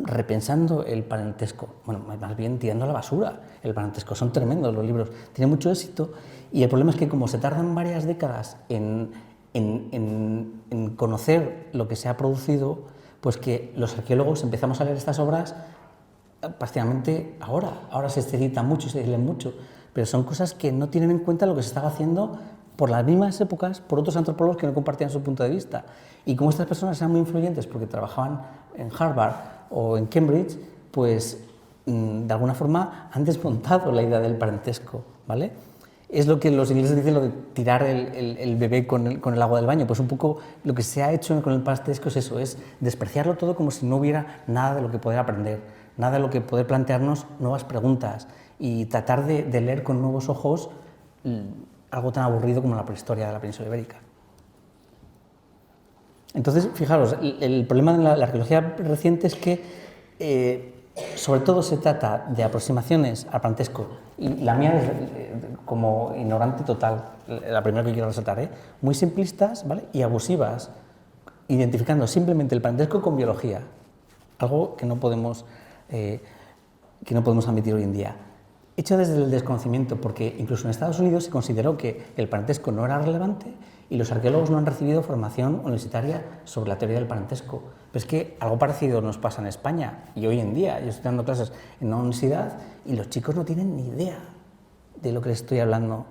repensando el parentesco, bueno, más bien tirando a la basura el parentesco. Son tremendos los libros, tienen mucho éxito y el problema es que como se tardan varias décadas en conocer lo que se ha producido, pues que los arqueólogos empezamos a leer estas obras prácticamente ahora se cita mucho y se leen mucho, pero son cosas que no tienen en cuenta lo que se estaba haciendo por las mismas épocas, por otros antropólogos que no compartían su punto de vista. Y como estas personas eran muy influyentes porque trabajaban en Harvard o en Cambridge, pues de alguna forma han desmontado la idea del parentesco, ¿vale? Es lo que los ingleses dicen, lo de tirar el bebé con el agua del baño. Pues un poco lo que se ha hecho con el parentesco es eso, es despreciarlo todo como si no hubiera nada de lo que poder aprender, nada de lo que poder plantearnos nuevas preguntas y tratar de leer con nuevos ojos algo tan aburrido como la prehistoria de la península ibérica. Entonces, fijaros, el problema de la arqueología reciente es que sobre todo se trata de aproximaciones al parentesco, y la mía es como ignorante total, la primera que quiero resaltar, muy simplistas, ¿vale? Y abusivas, identificando simplemente el parentesco con biología, algo que no podemos admitir hoy en día. Hecho desde el desconocimiento, porque incluso en Estados Unidos se consideró que el parentesco no era relevante y los arqueólogos no han recibido formación universitaria sobre la teoría del parentesco. Pero es que algo parecido nos pasa en España y hoy en día. Yo estoy dando clases en una universidad y los chicos no tienen ni idea de lo que les estoy hablando,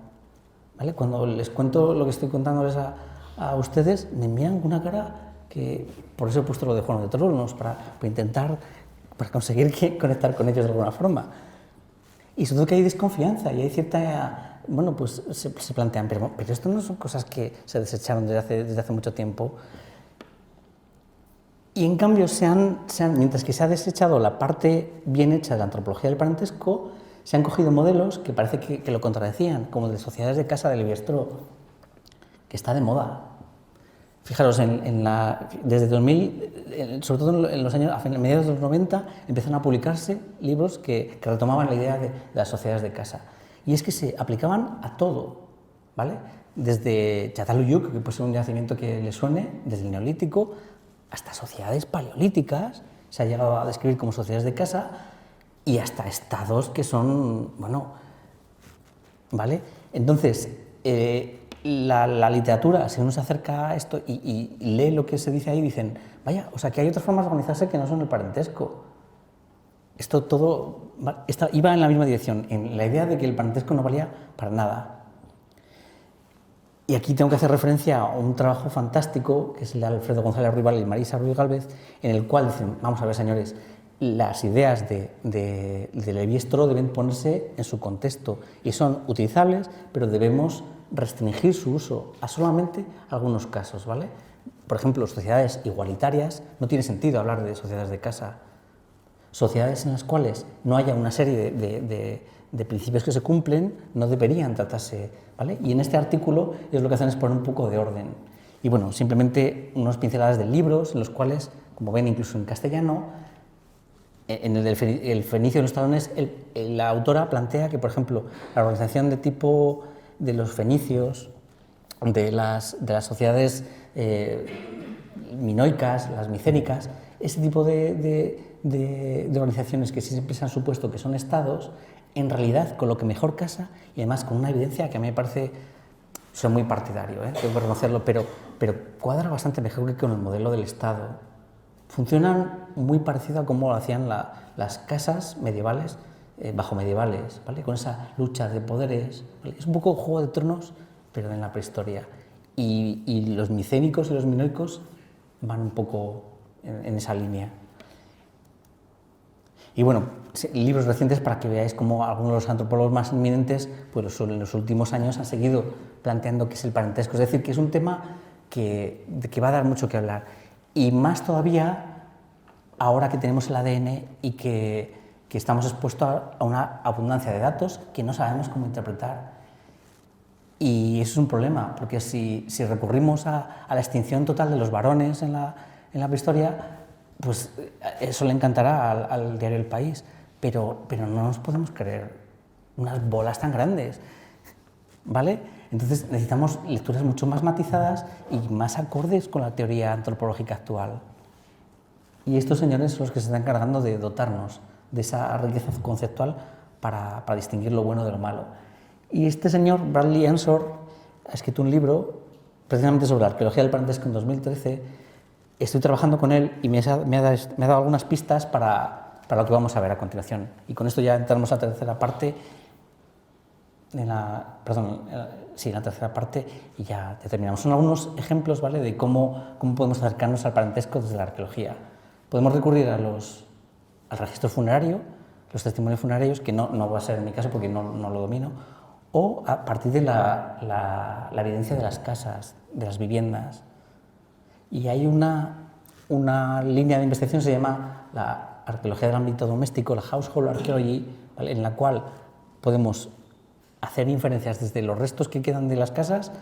¿vale? Cuando les cuento lo que estoy contándoles a ustedes, me miran con una cara que, por eso he puesto lo de Juego de Tronos, para intentar conseguir conectar con ellos de alguna forma. Y sobre todo que hay desconfianza y hay cierta, bueno, pues se plantean, pero esto no son cosas que se desecharon desde hace mucho tiempo. Y en cambio, mientras que se ha desechado la parte bien hecha de la antropología del parentesco, se han cogido modelos que parece que lo contradecían, como el de sociedades de casa de Levi-Strauss, que está de moda. Fijaros, desde 2000, sobre todo en los años, a mediados de los 90, empezaron a publicarse libros que retomaban la idea de las sociedades de casa. Y es que se aplicaban a todo, ¿vale? Desde Çatalhöyük, que puede ser un yacimiento que le suene, desde el Neolítico, hasta sociedades paleolíticas, se ha llegado a describir como sociedades de casa, y hasta estados que son, bueno, ¿vale? Entonces, la literatura, si uno se acerca a esto y lee lo que se dice ahí, dicen, vaya, o sea, que hay otras formas de organizarse que no son el parentesco. Esto todo iba en la misma dirección, en la idea de que el parentesco no valía para nada. Y aquí tengo que hacer referencia a un trabajo fantástico, que es el de Alfredo González Ruibal y Marisa Ruiz Gálvez, en el cual dicen, vamos a ver, señores, las ideas de Levi-Strauss deben ponerse en su contexto y son utilizables, pero debemos restringir su uso a solamente algunos casos, ¿vale? Por ejemplo, sociedades igualitarias, no tiene sentido hablar de sociedades de casa. Sociedades en las cuales no haya una serie de principios que se cumplen no deberían tratarse, ¿vale? Y en este artículo ellos lo que hacen es poner un poco de orden. Y bueno, simplemente unas pinceladas de libros en los cuales, como ven incluso en castellano, en el Fenicio de los Talones, la autora plantea que, por ejemplo, la organización de tipo de los fenicios, de las sociedades minoicas, las micénicas, ese tipo de organizaciones que siempre se han supuesto que son estados, en realidad con lo que mejor casa y además con una evidencia que a mí me parece, soy muy partidario, tengo que reconocerlo, pero cuadra bastante mejor que con el modelo del Estado. Funcionan muy parecido a cómo lo hacían las casas medievales, bajomedievales, ¿vale? Con esa lucha de poderes, ¿vale? Es un poco Juego de Tronos, pero en la prehistoria. Y los micénicos y los minoicos van un poco en esa línea. Y bueno, libros recientes para que veáis cómo algunos de los antropólogos más eminentes, pues en los últimos años han seguido planteando qué es el parentesco. Es decir, que es un tema que va a dar mucho que hablar. Y más todavía ahora que tenemos el ADN y que estamos expuestos a una abundancia de datos que no sabemos cómo interpretar. Y eso es un problema, porque si recurrimos a la extinción total de los varones en la prehistoria, pues eso le encantará al diario El País, pero no nos podemos creer unas bolas tan grandes, ¿vale? Entonces necesitamos lecturas mucho más matizadas y más acordes con la teoría antropológica actual. Y estos señores son los que se están encargando de dotarnos de esa riqueza conceptual para distinguir lo bueno de lo malo. Y este señor, Bradley Ensor, ha escrito un libro precisamente sobre la arqueología del parentesco en 2013. Estoy trabajando con él y me ha dado algunas pistas para lo que vamos a ver a continuación. Y con esto ya entramos a la tercera parte, en la tercera parte y ya terminamos. Son algunos ejemplos, ¿vale?, de cómo podemos acercarnos al parentesco desde la arqueología. Podemos recurrir al registro funerario, los testimonios funerarios, que no va a ser en mi caso porque no lo domino, o a partir de la evidencia de las casas, de las viviendas. Y hay una línea de investigación que se llama la arqueología del ámbito doméstico, la household archaeology, ¿vale?, en la cual podemos hacer inferencias desde los restos que quedan de las casas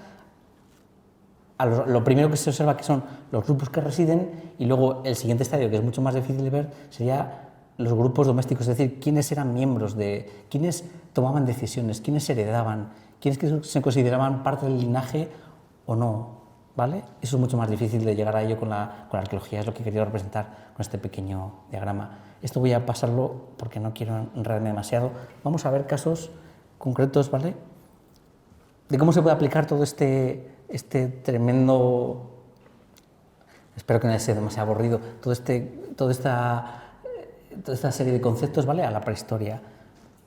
a lo primero que se observa, que son los grupos que residen, y luego el siguiente estadio, que es mucho más difícil de ver, sería los grupos domésticos, es decir, quiénes eran miembros quiénes tomaban decisiones, quiénes heredaban, quiénes se consideraban parte del linaje o no, ¿vale? Eso es mucho más difícil de llegar a ello con la arqueología, es lo que he querido representar con este pequeño diagrama. Esto voy a pasarlo porque no quiero enredarme demasiado. Vamos a ver casos concretos, ¿vale?, de cómo se puede aplicar todo este tremendo, espero que no sea demasiado aburrido, toda esta serie de conceptos, ¿vale?, a la prehistoria.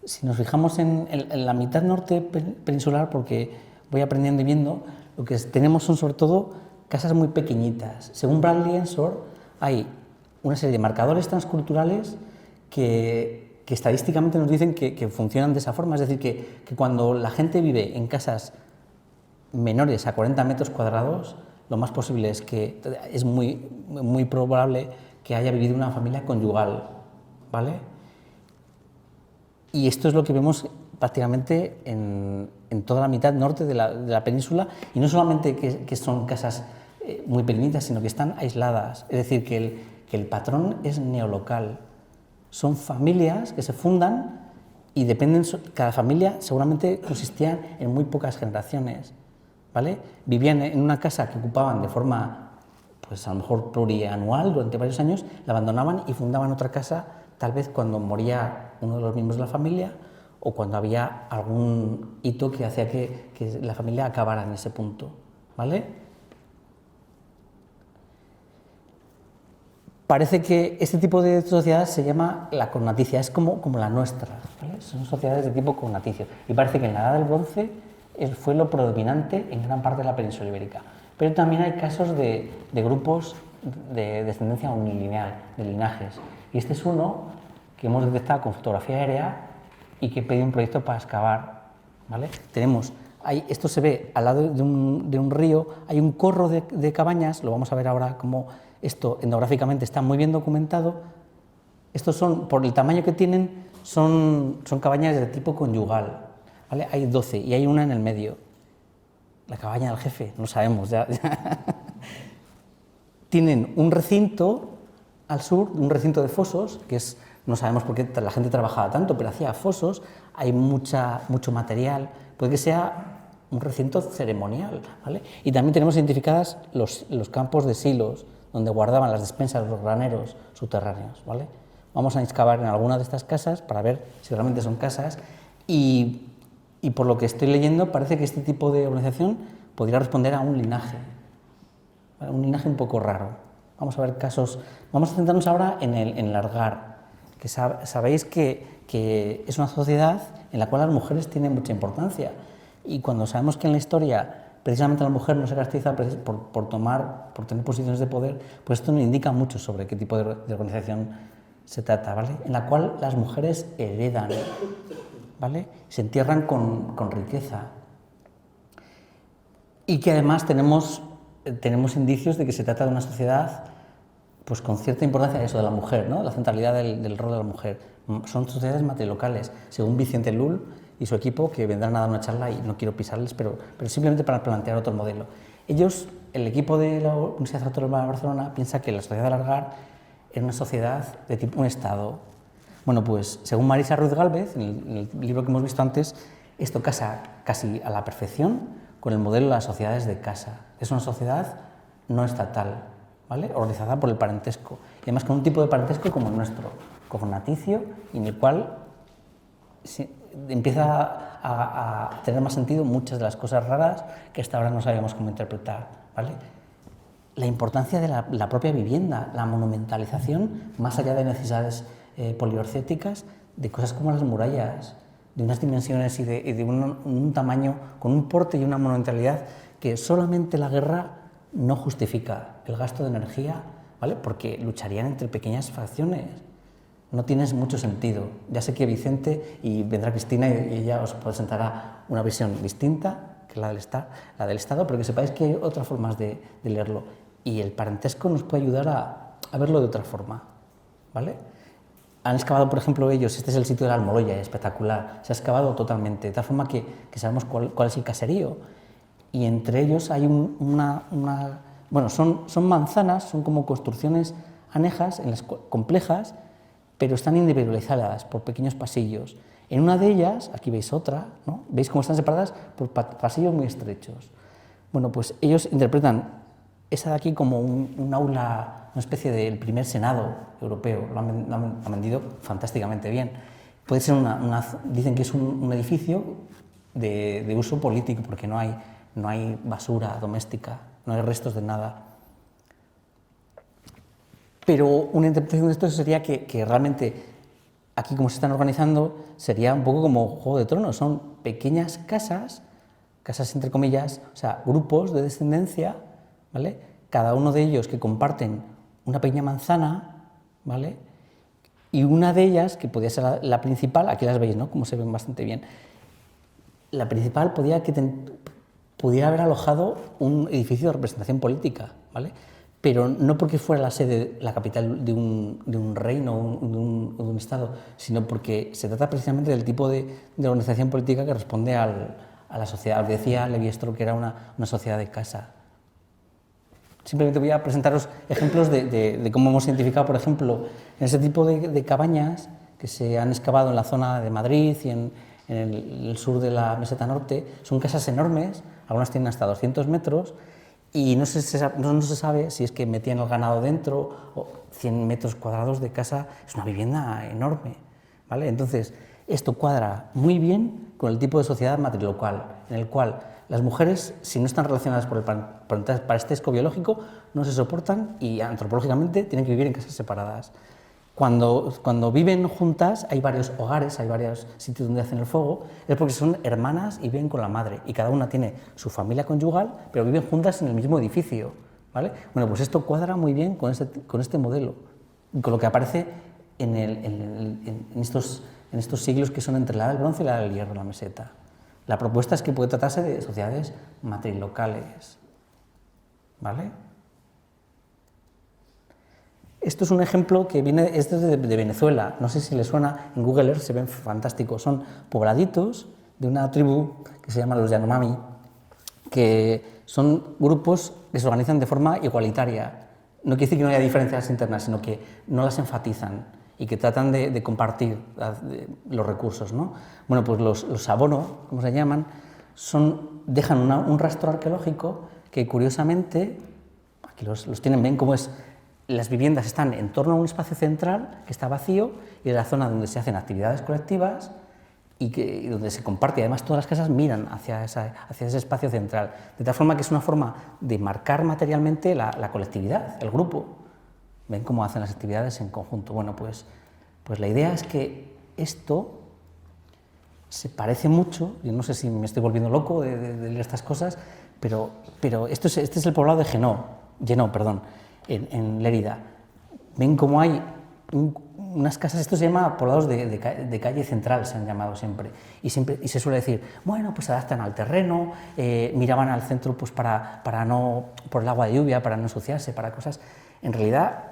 Si nos fijamos en la mitad norte peninsular, porque voy aprendiendo y viendo, lo que tenemos son sobre todo casas muy pequeñitas. Según Bradley Ensor, hay una serie de marcadores transculturales que estadísticamente nos dicen que funcionan de esa forma, es decir, que cuando la gente vive en casas menores a 40 metros cuadrados, lo más posible es que es muy, muy probable que haya vivido una familia conyugal, ¿vale? Y esto es lo que vemos prácticamente en toda la mitad norte de la península, y no solamente que son casas muy pequeñitas, sino que están aisladas, es decir, que el patrón es neolocal. Son familias que se fundan y cada familia seguramente consistía en muy pocas generaciones, ¿vale? Vivían en una casa que ocupaban de forma, pues a lo mejor plurianual durante varios años, la abandonaban y fundaban otra casa, tal vez cuando moría uno de los miembros de la familia o cuando había algún hito que hacía que la familia acabara en ese punto, ¿vale? Parece que este tipo de sociedad se llama la cognaticia, es como la nuestra, ¿vale? Son sociedades de tipo cognaticio, y parece que en la Edad del Bronce fue lo predominante en gran parte de la península ibérica. Pero también hay casos de grupos de descendencia unilineal, de linajes, y este es uno que hemos detectado con fotografía aérea y que pedí un proyecto para excavar, ¿vale? Esto se ve al lado de un río, hay un corro de cabañas, lo vamos a ver ahora cómo esto etnográficamente está muy bien documentado. Estos son, por el tamaño que tienen, son cabañas de tipo conyugal, ¿vale? Hay 12 y hay una en el medio. La cabaña del jefe, no sabemos ya. Tienen un recinto al sur, un recinto de fosos, que no sabemos por qué la gente trabajaba tanto, pero hacía fosos, hay mucho material, puede que sea un recinto ceremonial, ¿vale? Y también tenemos identificadas los campos de silos, donde guardaban las despensas, los graneros subterráneos, ¿vale? Vamos a excavar en alguna de estas casas para ver si realmente son casas, y por lo que estoy leyendo parece que este tipo de organización podría responder a un linaje, ¿vale? Un linaje un poco raro. Vamos a ver casos, vamos a centrarnos ahora en el Argar, que sabéis que es una sociedad en la cual las mujeres tienen mucha importancia, y cuando sabemos que en la historia precisamente la mujer no se caracteriza por tener posiciones de poder, pues esto nos indica mucho sobre qué tipo de organización se trata, ¿vale? En la cual las mujeres heredan, ¿vale? Se entierran con riqueza, y que además tenemos indicios de que se trata de una sociedad pues con cierta importancia eso de la mujer, ¿no? La centralidad del rol de la mujer. Son sociedades matrilocales, según Vicente Lull y su equipo, que vendrán a dar una charla y no quiero pisarles, pero simplemente para plantear otro modelo. Ellos, el equipo de la Universidad Autónoma de Barcelona, piensa que la sociedad del Argar era una sociedad de tipo un Estado. Bueno, pues según Marisa Ruiz Gálvez, en el libro que hemos visto antes, esto casa casi a la perfección con el modelo de las sociedades de casa. Es una sociedad no estatal, ¿vale? Organizada por el parentesco. y además con un tipo de parentesco como el nuestro, cognaticio, y en el cual empieza a tener más sentido muchas de las cosas raras que hasta ahora no sabíamos cómo interpretar, ¿vale? La importancia de la propia vivienda, la monumentalización, más allá de necesidades poliorcéticas, de cosas como las murallas, de unas dimensiones y de un tamaño, con un porte y una monumentalidad que solamente la guerra no justifica el gasto de energía, ¿vale? Porque lucharían entre pequeñas facciones. No tiene mucho sentido. Ya sé que Vicente y vendrá Cristina y ella os presentará una visión distinta que la del Estado, pero que sepáis que hay otras formas de leerlo. Y el parentesco nos puede ayudar a verlo de otra forma, ¿vale? Han excavado, por ejemplo, ellos, este es el sitio de la Almoloya, espectacular, se ha excavado totalmente, de tal forma que sabemos cuál es el caserío. Y entre ellos hay bueno, son manzanas, son como construcciones anejas, complejas, pero están individualizadas por pequeños pasillos. En una de ellas, aquí veis otra, ¿no? Veis cómo están separadas por pasillos muy estrechos. Bueno, pues ellos interpretan esa de aquí como un aula, una especie del primer Senado europeo, lo han vendido fantásticamente bien. Puede ser dicen que es un edificio de uso político, porque no hay basura doméstica, no hay restos de nada. Pero una interpretación de esto sería que realmente aquí, como se están organizando, sería un poco como Juego de Tronos, son pequeñas casas entre comillas, o sea, grupos de descendencia, ¿vale? Cada uno de ellos que comparten una pequeña manzana, ¿vale? Y una de ellas, que podía ser la principal, aquí las veis, ¿no? Como se ven bastante bien. La principal pudiera haber alojado un edificio de representación política, ¿vale? Pero no porque fuera la sede, la capital de un reino o de un estado, sino porque se trata precisamente del tipo de organización política que responde a la sociedad. Os decía Levi-Strauss que era una sociedad de casa. Simplemente voy a presentaros ejemplos de cómo hemos identificado, por ejemplo, en ese tipo de cabañas que se han excavado en la zona de Madrid y en el sur de la meseta norte. Son casas enormes, algunas tienen hasta 200 metros, y no se sabe si es que metían el ganado dentro o 100 metros cuadrados de casa. Es una vivienda enorme, ¿vale? Entonces, esto cuadra muy bien con el tipo de sociedad matrilocal, en el cual las mujeres, si no están relacionadas por el parentesco biológico, no se soportan y antropológicamente tienen que vivir en casas separadas. Cuando viven juntas, hay varios hogares, hay varios sitios donde hacen el fuego, es porque son hermanas y viven con la madre, y cada una tiene su familia conyugal, pero viven juntas en el mismo edificio, ¿vale? Bueno, pues esto cuadra muy bien con este modelo, con lo que aparece en estos siglos que son entre la edad del bronce y la edad del hierro, la meseta. La propuesta es que puede tratarse de sociedades matrilocales, ¿vale? Esto es un ejemplo que es de Venezuela, no sé si les suena, en Google Earth se ven fantásticos, son pobladitos de una tribu que se llama los Yanomami, que son grupos que se organizan de forma igualitaria. No quiere decir que no haya diferencias internas, sino que no las enfatizan y que tratan de compartir los recursos, ¿no? Bueno, pues los abono, como se llaman, dejan un rastro arqueológico que, curiosamente, aquí los tienen, ven cómo es. Las viviendas están en torno a un espacio central que está vacío y es la zona donde se hacen actividades colectivas y donde se comparte. Además, todas las casas miran hacia ese espacio central, de tal forma que es una forma de marcar materialmente la colectividad, el grupo. Ven cómo hacen las actividades en conjunto. Bueno, pues la idea es que esto se parece mucho, yo no sé si me estoy volviendo loco de leer estas cosas, pero este es el poblado de Llenó, en Lérida. Ven cómo hay unas casas, esto se llama poblados de calle central, se han llamado siempre, y se suele decir, bueno, pues se adaptan al terreno, miraban al centro pues para no, por el agua de lluvia, para no ensuciarse, para cosas. En realidad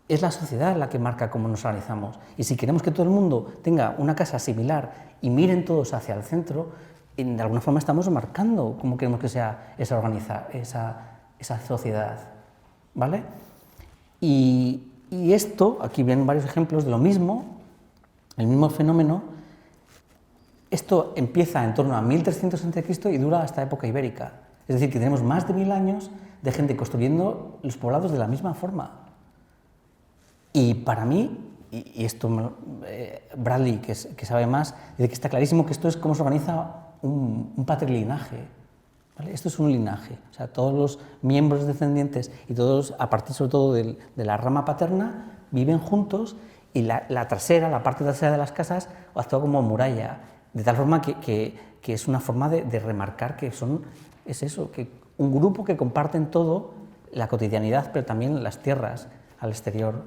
es la sociedad la que marca cómo nos organizamos, y si queremos que todo el mundo tenga una casa similar y miren todos hacia el centro, de alguna forma estamos marcando cómo queremos que sea esa sociedad, ¿vale? Y esto, aquí ven varios ejemplos de lo mismo, el mismo fenómeno. Esto empieza en torno a 1300 a.C. y dura hasta la época ibérica. Es decir, que tenemos más de 1000 años de gente construyendo los poblados de la misma forma. Y para mí, y esto Bradley, que sabe más, dice que está clarísimo que esto es cómo se organiza un patrilinaje. ¿Vale? Esto es un linaje, o sea, todos los miembros descendientes y todos, a partir sobre todo de la rama paterna, viven juntos y la trasera, la parte trasera de las casas, actúa como muralla, de tal forma que es una forma de remarcar que es eso, que un grupo que comparten todo, la cotidianidad, pero también las tierras al exterior.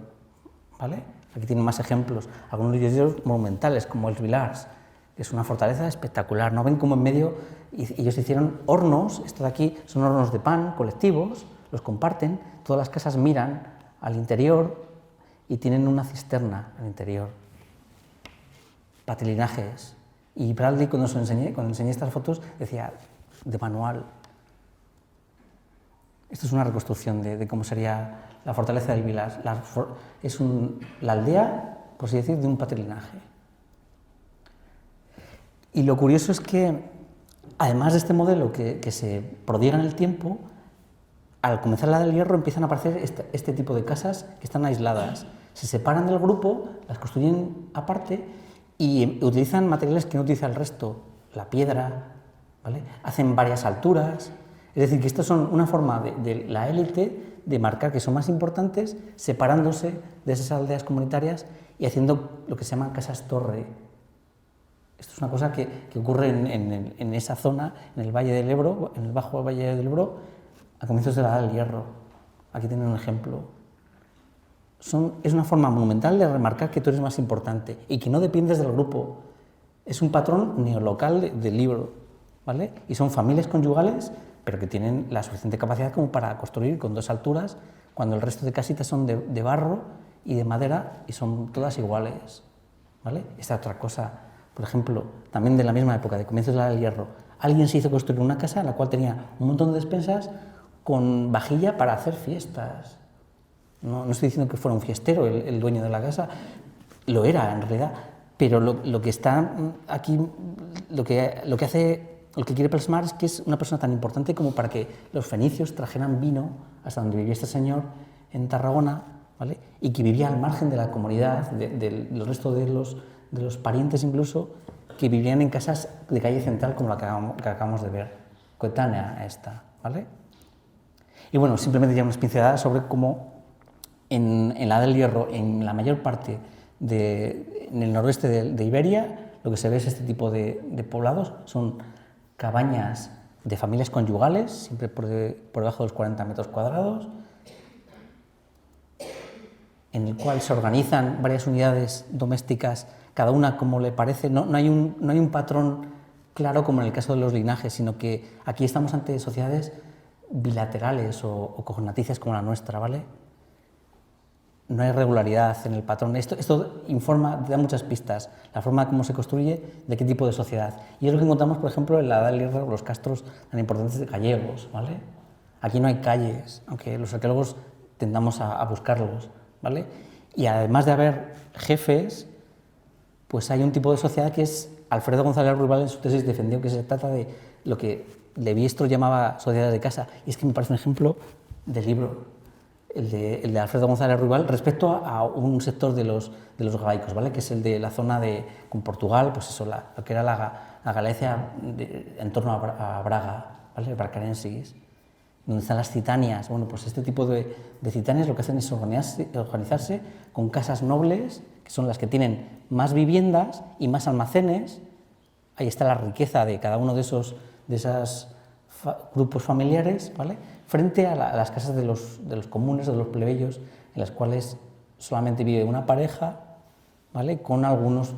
¿Vale? Aquí tienen más ejemplos, algunos de ellos monumentales, como el Villars, que es una fortaleza espectacular. ¿No ven cómo en medio ellos hicieron hornos? Esto de aquí son hornos de pan colectivos, los comparten, todas las casas miran al interior y tienen una cisterna al interior. Patrilinajes. Y Bradley, cuando enseñé estas fotos, decía, de manual. Esto es una reconstrucción de cómo sería la fortaleza del Villars. Es la aldea, por así decir, de un patrilinaje. Y lo curioso es que, además de este modelo que se prodiga en el tiempo, al comenzar la del Hierro empiezan a aparecer este tipo de casas que están aisladas. Se separan del grupo, las construyen aparte y utilizan materiales que no utiliza el resto, la piedra, ¿vale? Hacen varias alturas. Es decir, que estas son una forma de la élite de marcar que son más importantes, separándose de esas aldeas comunitarias y haciendo lo que se llaman casas torre. Esto es una cosa que ocurre en esa zona, en el Valle del Ebro, en el Bajo Valle del Ebro, a comienzos de la Edad del Hierro. Aquí tienen un ejemplo. Es una forma monumental de remarcar que tú eres más importante y que no dependes del grupo. Es un patrón neolocal del libro, ¿vale? Y son familias conyugales, pero que tienen la suficiente capacidad como para construir con 2 alturas, cuando el resto de casitas son de barro y de madera y son todas iguales, ¿vale? Esta otra cosa, por ejemplo, también de la misma época, de comienzos de la Edad del Hierro, alguien se hizo construir una casa en la cual tenía un montón de despensas con vajilla para hacer fiestas. No estoy diciendo que fuera un fiestero el dueño de la casa, lo era en realidad, pero lo que está aquí, lo que quiere plasmar es que es una persona tan importante como para que los fenicios trajeran vino hasta donde vivía este señor en Tarragona, ¿vale? Y que vivía al margen de la comunidad, del resto de los parientes incluso, que vivían en casas de calle central como la que acabamos de ver, coetánea a esta, ¿vale? Y bueno, simplemente ya unas pinceladas sobre cómo en la Edad del Hierro, en la mayor parte en el noroeste de Iberia, lo que se ve es este tipo de poblados, son cabañas de familias conyugales, siempre por debajo de los 40 metros cuadrados, en el cual se organizan varias unidades domésticas, cada una como le parece. No hay un patrón claro como en el caso de los linajes, sino que aquí estamos ante sociedades bilaterales o cognaticias como la nuestra, ¿vale? No hay regularidad en el patrón. Esto da muchas pistas, la forma como se construye, de qué tipo de sociedad. Y es lo que encontramos, por ejemplo, en la Edad del Hierro, los castros tan importantes de gallegos, ¿vale? Aquí no hay calles, aunque los arqueólogos tendamos a buscarlos, ¿vale? Y además de haber jefes, pues hay un tipo de sociedad que es, Alfredo González Ruibal en su tesis defendió que se trata de lo que Levi-Strauss llamaba sociedades de casa, y es que me parece un ejemplo del libro. El de Alfredo González Ruibal, respecto a un sector de los galaicos, ¿vale? Que es el de la zona con Portugal, pues eso, lo que era la Galicia en torno a Braga, ¿vale? Bracarensis, donde están las citanias. Bueno, pues este tipo de citanias lo que hacen es organizarse con casas nobles, que son las que tienen más viviendas y más almacenes. Ahí está la riqueza de cada uno de esos grupos familiares, ¿vale? Frente a las casas de los comunes, de los plebeyos, en las cuales solamente vive una pareja, ¿vale? Con algunas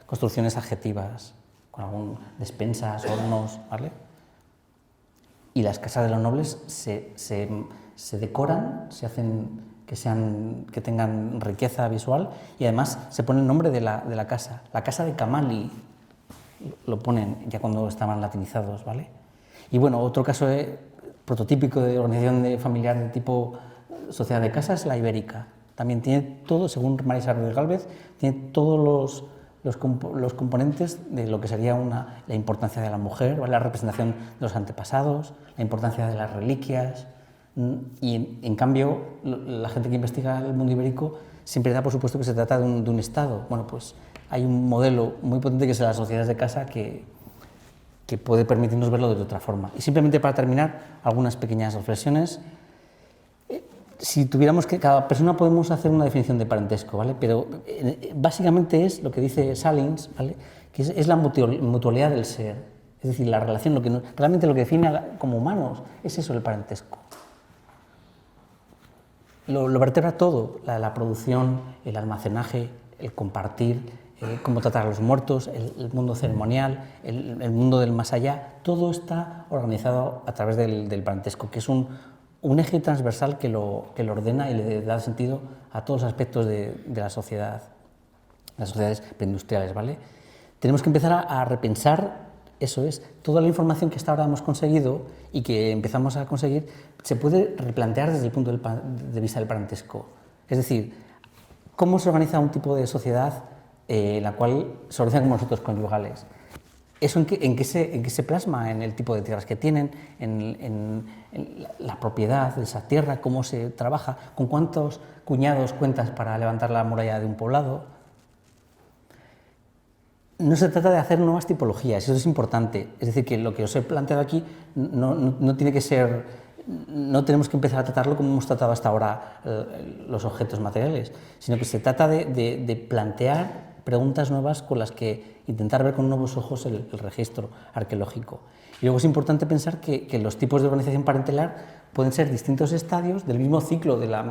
construcciones adjetivas, con despensas, hornos, ¿vale? Y las casas de los nobles se decoran, se hacen que tengan riqueza visual, y además se pone el nombre de la casa de Camali, lo ponen ya cuando estaban latinizados, ¿vale? Y bueno, otro caso prototípico de organización familiar de tipo sociedad de casa es la ibérica. También tiene todo, según Marisa Rodríguez Gálvez, tiene todos los componentes de lo que sería la importancia de la mujer, ¿vale? La representación de los antepasados, la importancia de las reliquias, Y en cambio, la gente que investiga el mundo ibérico siempre da por supuesto que se trata de un Estado. Bueno, pues hay un modelo muy potente que es las sociedades de casa que puede permitirnos verlo de otra forma. Y simplemente para terminar, algunas pequeñas reflexiones. Si tuviéramos que, cada persona podemos hacer una definición de parentesco, ¿vale? Pero básicamente es lo que dice Salins, ¿vale? Que es la mutualidad del ser, es decir, la relación, realmente lo que define como humanos es eso, el parentesco. Lo vertebra todo, la producción, el almacenaje, el compartir, cómo tratar a los muertos, el mundo ceremonial, el mundo del más allá, todo está organizado a través del parentesco, que es un eje transversal que lo ordena y le da sentido a todos los aspectos de la sociedad, las sociedades preindustriales, ¿vale? Tenemos que empezar a repensar, eso es, toda la información que hasta ahora hemos conseguido y que empezamos a conseguir, se puede replantear desde el punto de vista del parentesco. Es decir, cómo se organiza un tipo de sociedad en la cual se organizan como nosotros conyugales. ¿Eso en qué se plasma? En el tipo de tierras que tienen, en la propiedad de esa tierra, cómo se trabaja, con cuántos cuñados cuentas para levantar la muralla de un poblado. No se trata de hacer nuevas tipologías, eso es importante. Es decir, que lo que os he planteado aquí no tiene que ser, no tenemos que empezar a tratarlo como hemos tratado hasta ahora los objetos materiales, sino que se trata de plantear preguntas nuevas con las que intentar ver con nuevos ojos el registro arqueológico. Y luego es importante pensar que los tipos de organización parentelar pueden ser distintos estadios del mismo ciclo, la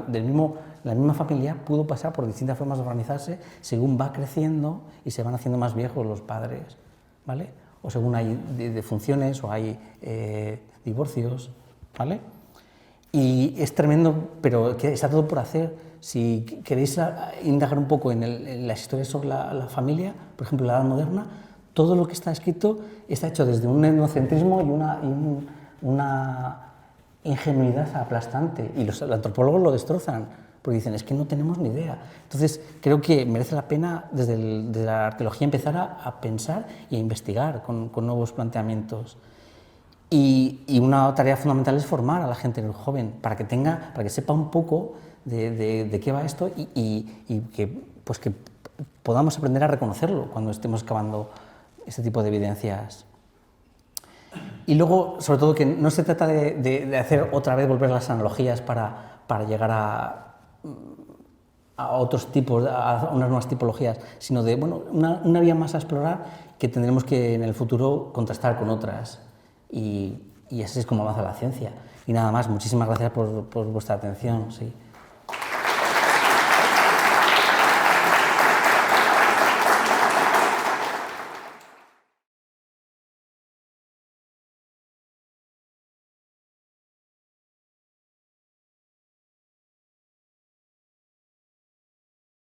misma familia pudo pasar por distintas formas de organizarse según va creciendo y se van haciendo más viejos los padres, ¿vale? O según hay defunciones o hay divorcios, ¿vale? Y es tremendo, pero está todo por hacer. Si queréis indagar un poco en las historias sobre la familia, por ejemplo, la Edad Moderna, todo lo que está escrito está hecho desde un etnocentrismo y una ingenuidad aplastante. Y los antropólogos lo destrozan, porque dicen, es que no tenemos ni idea. Entonces, creo que merece la pena desde la arqueología empezar a pensar y a investigar con nuevos planteamientos. Y una tarea fundamental es formar a la gente joven para que sepa un poco de qué va esto y que podamos aprender a reconocerlo cuando estemos excavando este tipo de evidencias. Y luego, sobre todo, que no se trata de hacer otra vez volver las analogías para llegar a otros tipos, a unas nuevas tipologías, sino de una vía más a explorar que tendremos que en el futuro contrastar con otras. Y así es como avanza la ciencia. Y nada más, muchísimas gracias por vuestra atención. Sí.